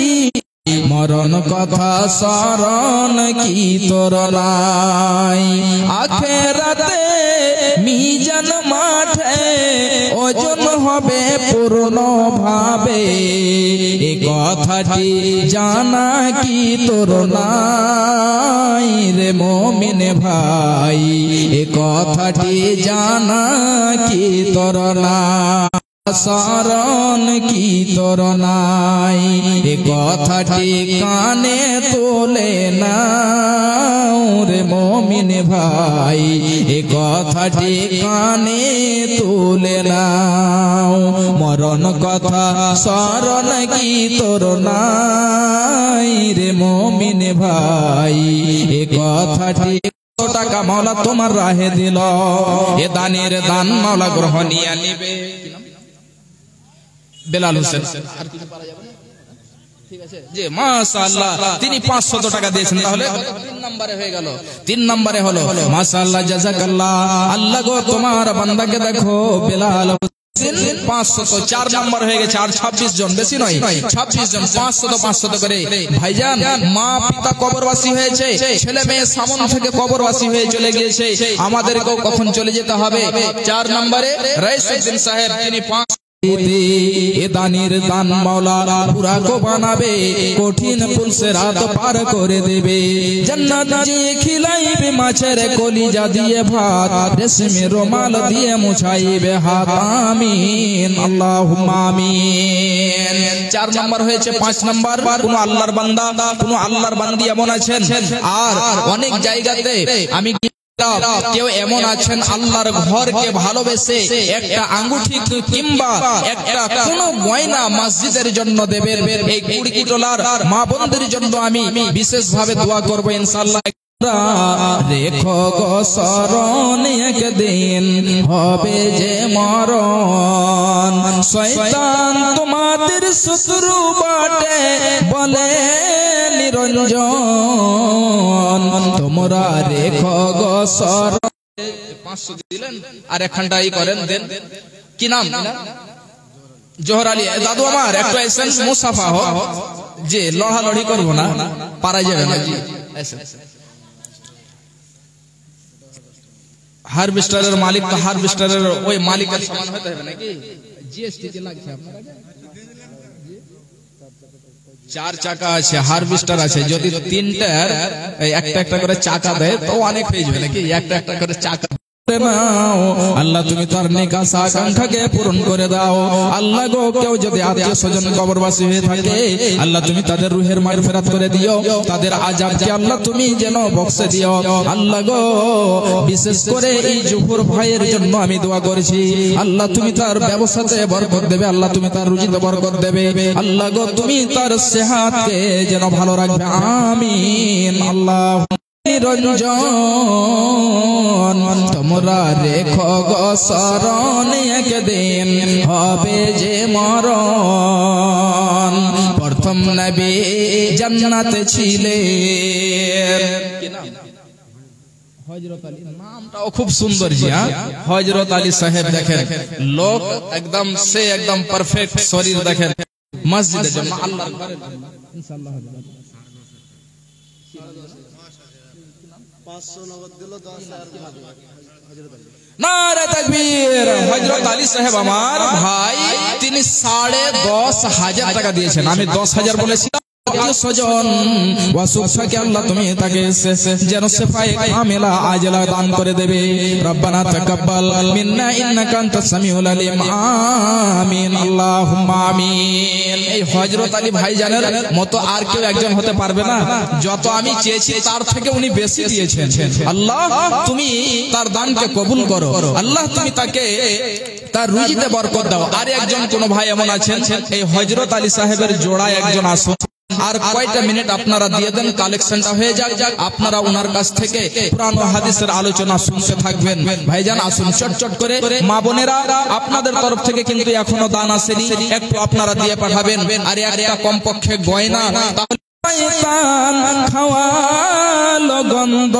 মরণ কথা স্মরণ কি তোর নাই। আখেরাতে মিজান মাঠে ওজন হবে পূর্ণ ভাবে। এ কথাটি জানা কি তোর নাই রে মুমিন ভাই, এ কথাটি জানা কি তোর নাই, শরণ কি তোর নাই, এ কথাটি কানে তোলে নাও রে মুমিন ভাই, এ কথাটি কানে তোলে নাও। মরণ কথা শরণ কি তোর নাই রে মুমিন ভাই, এ কথাটি টাকা মাওলা তোমার রাহে দিল, এ দানের দান মাওলা গ্রহণিয়া নিবে। বেলাল হোসেন আর কিছু পারা যাবে না, ঠিক আছে জি মাশাআল্লাহ। তিনি 500 টাকা দিয়েছেন, তাহলে 3 নম্বরে হয়ে গেল, 3 নম্বরে হলো মাশাআল্লাহ জাযাকাল্লাহ। আল্লাহ গো তোমার বান্দাকে দেখো, বেলাল 500, 4 নম্বর হয়ে গেছে, আর 26 জন, বেশি নয় 26 জন, 500 করে। ভাইজান মা পিতা কবরবাসী হয়েছে, ছেলে মেয়ে সামন থেকে কবরবাসী হয়ে চলে গিয়েছে, আমাদেরকেও কখন চলে যেতে হবে। 4 নম্বরে রাইসুদ্দিন সাহেব, তিনি 5 এ দানির দান মাওলা পুরা কো বানাবে, কঠিন পুলসে রাত পার করে দেবে। জান্নাত যে খিলাইবে মাছের কলিজা দিয়ে ভাত, রেশমে রুমাল দিয়ে মুছাইবে হাত, আমিন আল্লাহুম্মা আমিন। 4 নম্বর হয়েছে। 5 নম্বর, কোন আল্লাহর বান্দা, কোন আল্লাহর বান্দি এমন আছেন, আর অনেক জায়গাতে আমি কেউ এমন আছেন আল্লাহর ঘরকে ভালোবেসে একটা আঙ্গুঠি কিংবা একটা কোন গয়না মসজিদের জন্য দেবেন। এই কুড়িকুটলার মা বোনদের জন্য আমি বিশেষ ভাবে দোয়া করবো ইনশাআল্লাহ। রেখো গো শরণ, একদিন হবে যে মরণ, শয়তান তোমাদের শত্রু বাটে বলে নিরঞ্জন, তোমরা রেখো গো শরণ। 500 দিলেন, আর একখানটা ই করেন দেন, কি নাম? জোহর আলী দাদু আমার, একটু এসেন মুসাফা হো, যে লড়ালড়ি করবো না, পারা যাবে না জি। হারভেস্টারের মালিক তো হারভেস্টারের ওই মালিকের সমান হতে হবে নাকি? জিএসটি কি লাগছে আপনার? 4 চাকা আছে, হারভেস্টার আছে, যদি 3টার একটা একটা করে চাকা দেয় তো অনেক হয়ে যাবে নাকি? একটা একটা করে চাকা আল্লাহ তুমি তার নেক আশা আকাঙ্ক্ষাকে পূরণ করে দাও। আল্লাহ গো কেউ যদি আত্মীয় স্বজন কবরবাসী হয়ে থাকে, আল্লাহ তুমি তাদের রুহের মাগফিরাত করে দিও, তাদের আযাবকে আল্লাহ তুমি যেন বক্সে দিও। আল্লাহ গো বিশেষ করে এই জুফর ভাইয়ের জন্য আমি দোয়া করেছি, আল্লাহ তুমি তার ব্যবসাতে বরকত দেবে, আল্লাহ তুমি তার রুজিতে বরকত দেবে, আল্লাহ গো তুমি তার সেহাতকে যেন ভালো রাখবে, আমিন আল্লাহ। নিরঞ্জন তোমরা রেখো গো শরণ, একদিন হবে যে মরণ। প্রথম নবী জান্নাতে ছিলেন, কি নাম? হযরত আলী। নামটাও খুব সুন্দর জি। হযরত আলী সাহেব দেখেন, লোক একদম সে একদম পারফেক্ট শরীর দেখেন, মসজিদের জন্য আল্লাহর ঘরে ইনশাআল্লাহ 500 নগদ দিল 10,000 নারে তাকবীর। হযরত আলী সাহেব আমার ভাই, তিনি 10,500 টাকা দিয়েছেন, আমি 10,000 বলেছিলাম। স্বজন ওয়াসুফাকে আল্লাহ তুমি তাকে যেন সেফায়ে কামেলা আজলা দান করে দেবে। রব্বানা তাকাব্বাল মিন্না ইন্নাকা আনতাস সামিউল আলিম, আমিন আল্লাহুম্মা আমিন। এই হযরত আলী ভাইজানের মতো আর কেউ একজন হতে পারবে না, যত আমি চেয়েছি তার থেকে উনি বেশি দিয়েছেন। আল্লাহ তুমি তার দানকে কবুল করো, আল্লাহ তুমি তাকে তার রুজিতে বরকত দাও। আর একজন কোন ভাই এমন আছেন, এই হযরত আলী সাহেবের জোড়ায় একজন আসুন, আর কয়টা মিনিট আপনারা দিয়ে দেন, কালেকশনটা হয়ে যাক, আপনারা ওনার কাছ থেকে পুরানো হাদিসের আলোচনা শুনতে থাকবেন। ভাইজান আসুন চটচট করে, মা বোনেরা আপনাদের তরফ থেকে কিন্তু এখনো দান আসেনি, একটু আপনারা দিয়ে পাঠাবেন, আর একটা কমপক্ষে গয়না, তাহলে শয়তান খাওয়ালো গন্ধ,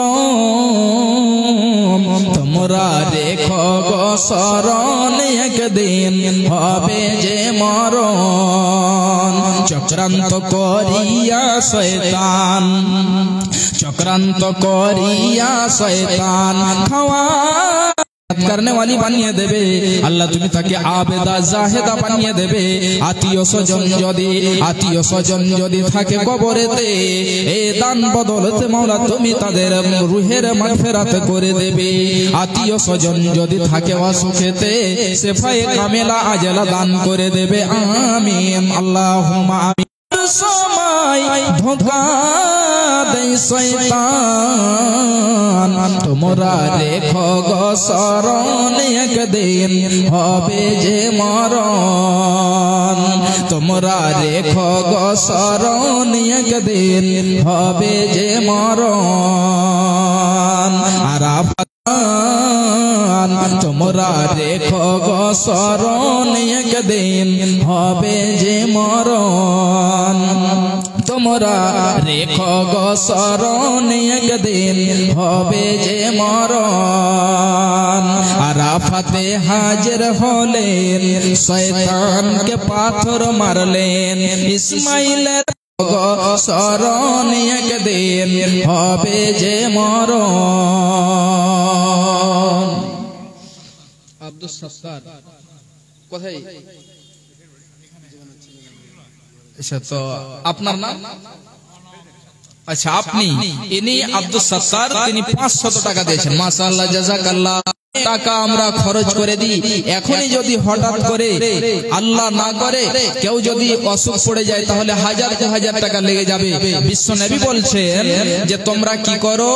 তোমরা রেখো গো শরণ, একদিন হবে যে মরণ। চক্রান্ত করিয়া শয়তান, চক্রান্ত করিয়া শয়তান খাওয়া करने वाली বানিয়ে দেবে আল্লাহ তুমি তাকে আবেদা জাহেদা বানিয়ে দেবে আত্মীয় স্বজন যদি থাকে কবরেতে এই দান বদলতে মাওলা তুমি তাদের রুহের মাগফিরাত করে দেবে আত্মীয় স্বজন যদি থাকে অসুখেতে সেফায়ে কামেলা আজলা দান করে দেবে আমিন আল্লাহুম্মা আমিন সময় ধোঁকা দেয় শয়তান তোমরা রেখো গো শরণ একদিন হবে যে মরণ তোমরা রেখো গো শরণ একদিন হবে যে মরণ আরাফাত তোমরা রেখো গো শরণ একদিন হবে যে মরণ তোমরা রেখো গো শরণ একদিন হবে যে মরণ আরাফাতে হাজির হলেন শয়তানকে পাথর মারলেন ইসমাইলের শরণ একদিন হবে যে মরণ আব্দুল সত্তার কোথায় আচ্ছা তো আপনার নাম আচ্ছা আপনি ইনি আব্দুল সত্তার তিনি 500 টাকা দিয়েছেন মাশাআল্লাহ জাযাকাল্লাহ টাকা আমরা খরচ করে দিই এখনই যদি হঠাৎ করে আল্লাহ না করে কেউ যদি অসুখ পড়ে যায় তাহলে 1000-2000 টাকা লেগে যাবে বিশ্ব নবী বলছেন যে তোমরা কি করো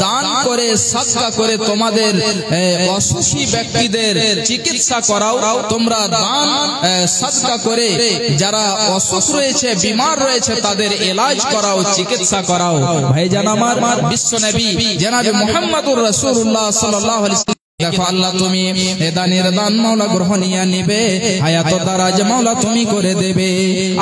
দান করে সাদকা করে তোমাদের অসুখী ব্যক্তিদের চিকিৎসা করাও তোমরা দান সাদকা করে যারা অসুখ রয়েছে বিমার রয়েছে তাদের ইলাজ করাও চিকিৎসা করাও ভাইজান আমার বিশ্ব নবী জনাবে মুহাম্মদুর রাসূলুল্লাহ সাল্লাল্লাহু আলাইহি ওয়াসাল্লাম দেখো আল্লাহ তুমি দানের দান মাওলা গ্রহণিয়া নিবে হায়াত দারাজ মাওলা তুমি করে দেবে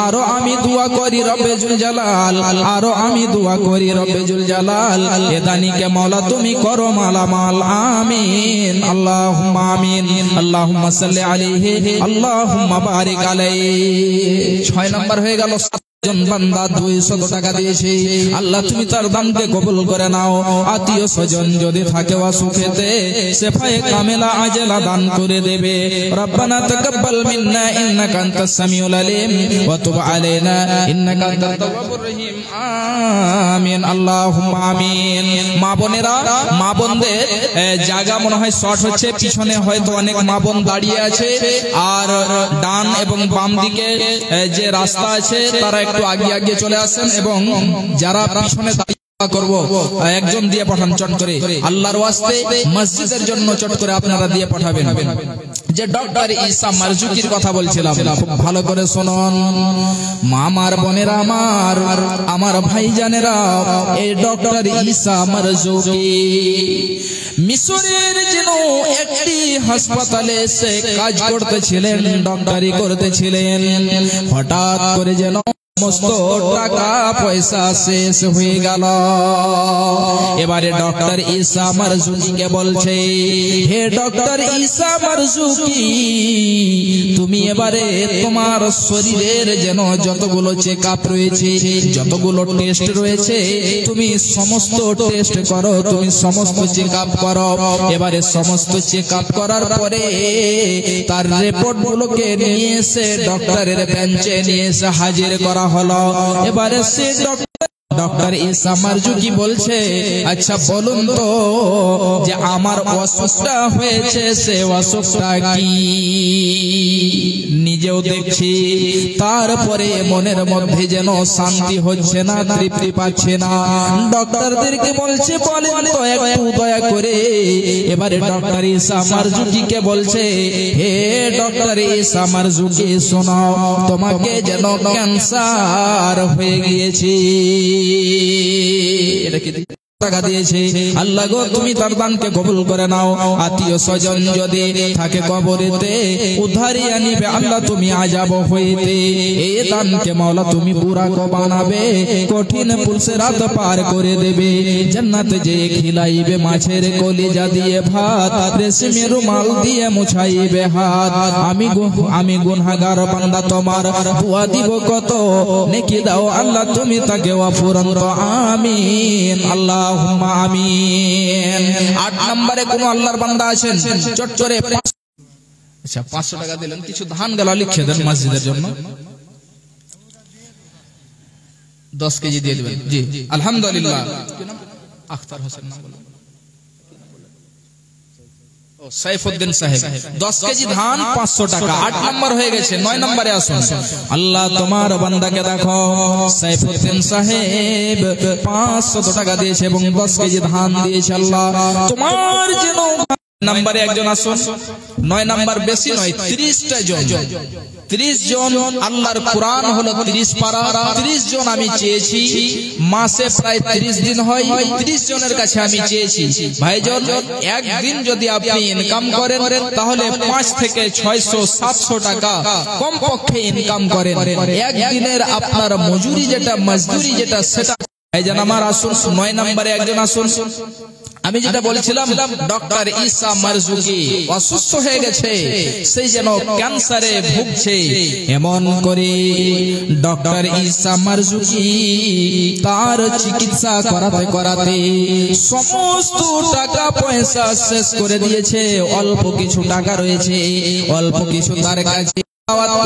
আরো আমি দোয়া করি রব্বে জুল জালাল আরো আমি দোয়া করি রব্বে জুল জালাল এ দানিকে মাওলা তুমি করো মালামাল আমিন আল্লাহুম্মা আমিন আল্লাহুম্মা সাল্লি আলাইহি আল্লাহুম্মা বারিক আলাইহি 6 নাম্বার হয়ে গেল জন বান্দা 200 টাকা দিয়েছে আল্লাহ তুমি তার দানকে কবুল করে নাও আত্মীয় স্বজন যদি থাকে অসুখেতে সেফায়ে কামেলা আজলা দান করে দেবে রব্বানা তাকাব্বাল মিন্না ইন্নাকা আনতাস সামিউল আলিম ওয়া তুব আলাইনা ইন্নাকা আনতাত তাওয়াবুর রহিম আমিন আল্লাহুম্মা আমিন মা বোনেরা মা বোনদের জায়গা মনে হয় শর্ট হচ্ছে পিছনে হয়তো অনেক মা বোন দাঁড়িয়ে আছে আর ডান এবং বাম দিকে যে রাস্তা আছে তারা একটু আগে চলে আসেন এবং যারা পিছনে করব একজন দিয়ে পাঠান চট করে আল্লাহর ওয়াস্তে মসজিদের জন্য চট করে আপনারা দিয়ে পাঠাবেন যে ডক্টর ঈসা মারজুকির কথা বলছিলাম খুব ভালো করে শুনুন মামার বোনেরা আমার ভাইজানেরা এই ডক্টর ঈসা মারজুকি মিশরের যেন একটি হাসপাতালে সে কাজ করতেছিলেন ডক্টরি করতেছিলেন হঠাৎ করে যেন সমস্ত টাকা পয়সা শেষ হয়ে গেল এবারে ডক্টর ঈসা মারজুকিকে বলছে হে ডক্টর ঈসা মারজুকি তুমি এবারে তোমার শরীরের যেন যতগুলো চেকআপ রয়েছে যতগুলো টেস্ট রয়েছে তুমি সমস্ত টেস্ট করো তুমি সমস্ত চেকআপ করো এবারে সমস্ত চেকআপ করার পরে তার রিপোর্ট গুলোকে নিয়ে এসে ডক্টরের বেঞ্চে নিয়ে এসে হাজির করা হলো এবারে সে ডক্টর ঈসা মারজুকি বলছে আচ্ছা বলুন তো যে আমার অসুখটা হয়েছে সে অসুখটা কি নিজেও দেখছি তারপরে মনের মধ্যে যেন শান্তি হচ্ছে না তৃপ্তি পাচ্ছে না ডক্টরদেরকে বলছে বলেন তো একটু দয়া করে এবারে ডক্টর ঈসা মারজুকিকে বলছে হে ডক্টর ঈসা মারজুকি শোনো তোমাকে যেন ক্যান্সার হয়ে গিয়েছে এটা কি টাকা দিয়েছে আল্লাহ গো তুমি তার দানকে কবুল করে নাও আত্মীয় স্বজন যদি থাকে কবরেতে উদ্ধারিয়ে নিবে আল্লাহ তুমি আযাব হইতে এই দানকে মাওলা তুমি পুরা কো বানাবে কঠিন পুলসে রাত পার করে দেবে জান্নাতে যে খিলাইবে মাছের কলিজা দিয়ে ভাত রেশমের রুমাল দিয়ে মুছাইবে হাত আমি গুনাহগার বান্দা তোমার দোয়া দিব কত নেকি দাও আল্লাহ তুমি তাকে অফুরন্ত আমিন আল্লাহ আল্লাহুম্মা আমিন। 8 নম্বরে কোন আল্লাহর বান্দা আছেন চট করে, আচ্ছা 500 টাকা দিলেন, কিছু ধান গালা লিখে দেন মসজিদের জন্য, 10 কেজি দিয়ে দিবেন। জি আলহামদুলিল্লাহ। আখতার হোসেন নাম বলেন, সাইফুদ্দিন সাহেব, 10 কেজি ধান 500 টাকা। 8 নম্বর হয়ে গেছে। 9 নম্বরে আসুন। আল্লাহ তোমার বান্দাকে দেখো, সাইফুদ্দিন সাহেব 500 টাকা দিয়েছে এবং 10 কেজি ধান দিয়েছে। আল্লাহ তোমার যেন নম্বরে একজন আসুন। 9 নাম্বার বেশি নয়, 30টা জন, 30 জন। আল্লাহর কোরআন হলো 30 পারা, 30 জন আমি চেয়েছি। মাসে প্রায় 30 দিন হয়, 30 জনের কাছে আমি চেয়েছি। ভাইজন একদিন যদি আপনি ইনকাম করেন তাহলে 5 থেকে 600 700 টাকা কমপক্ষে ইনকাম করেন। একদিনের আপনার মজুরি যেটা, মজদুরি যেটা, সেটা ভাইজান আমার আসুন। 9 নম্বরে একজন আসুন। আমি যেটা বলছিলাম, ডক্টর ঈসা মারজুকি অসুস্থ হয়ে গেছে, সেই যেন ক্যান্সারে ভুগছে। এমন করে ডক্টর ঈসা মারজুকি তার চিকিৎসা করাতে করাতে সমস্ত টাকা পয়সা শেষ করে দিয়েছে। অল্প কিছু টাকা রয়েছে, অল্প কিছু তার কাছে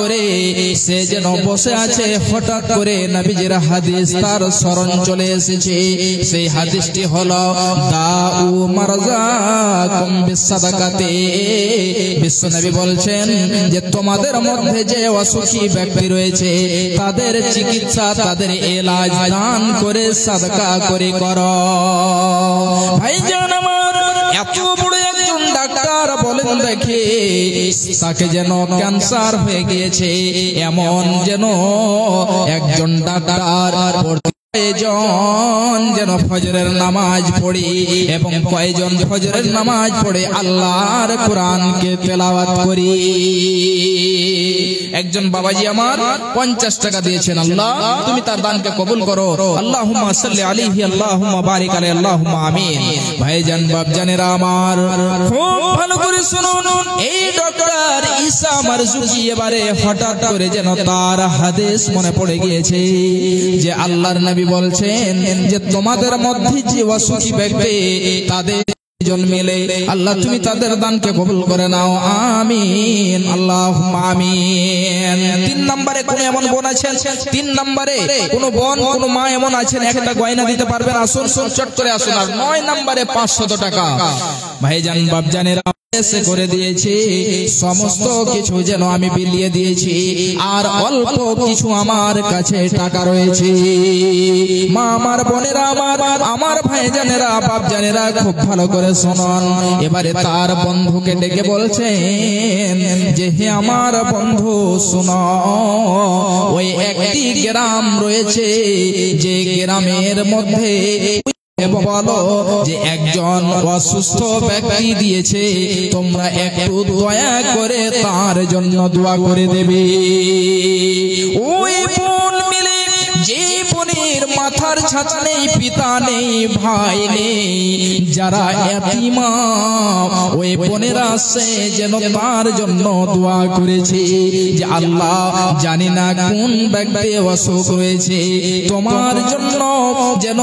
করে সে যেন বসে আছে। হঠাৎ করে নবীজির হাদিস তার স্মরণ চলে এসেছে। সেই হাদিসটি হলো দাউ মারজাকুম বিসাদাকাতে। বিশ্বনবী বলছেন যে তোমাদের মধ্যে যে অসুখী ব্যক্তি রয়েছে তাদের চিকিৎসা, তাদের এলাজ দান করে সাদকা করে করো। ভাইজান আমার, এত বড় একজন ডাক্তার বলেন দেখে, তাকে যেন ক্যান্সার হয়ে গিয়েছে। এমন যেন একজন ডাক্তার কয়জন যেন ফজরের নামাজ পড়ি এবং কয়জন ফজরের নামাজ পড়ে আল্লাহর কোরআনকে তেলাওয়াত করি। একজন বাবাজি আমার 50 টাকা দিয়েছেন। আল্লাহ তুমি তার দানকে কবুল করো। আল্লাহুম্মা সাল্লি আলাইহি, আল্লাহুম্মা বারিক আলাইহি, আল্লাহুম্মা আমিন। ভাইজান বাপজানেরা আমার, খুব ভালো করে শুনুন। এই ডক্টর ঈসা মারজুকি এবারে হঠাৎ করে যেন তার হাদিস মনে পড়ে গিয়েছে যে আল্লাহর নবী বলছেন যে তোমাদের মধ্যে যে অসুখী ব্যক্তি তাদের জন মিলে আল্লাহ তুমি তাদের দানকে কবুল করে নাও, আমিন, আল্লাহুম্মা আমিন। 3 নম্বরে কোন এমন বোন আছেন, 3 নম্বরে কোন বোন কোন মা এমন আছেন একটা গয়না দিতে পারবেন? আসুন চট করে আসুন। আর 9 নম্বরে 500 টাকা ভাইজান বাপজানেরা এসে করে দিয়েছি। সমস্ত কিছু যেন আমি বিলিয়ে দিয়েছি, আর অল্প কিছু আমার কাছে টাকা রয়েছে। মা আমার, বোনেরা আমার, আমার ভাইজানেরা বাপজানেরা খুব ভালো করে শুনুন। এবারে তার বন্ধুকে ডেকে বলছেন যে হে আমার বন্ধু শুনো, ওই একটি গ্রাম রয়েছে যে গ্রামের মধ্যে বলো যে একজন অসুস্থ ব্যক্তি দিয়েছে, তোমরা একটু দয়া করে তার জন্য দোয়া করে দেবে। ওই বোন মিলে, যে বোনের মাথার ছাতা নেই, পিতা নেই, ভাই নেই, যারা এতিমা, ওই বোনেরা সে যেন তার জন্য দোয়া করেছে যে আল্লাহ জানি না কোন ব্যক্তি অসুখ রয়েছে, তোমার জন্য যেন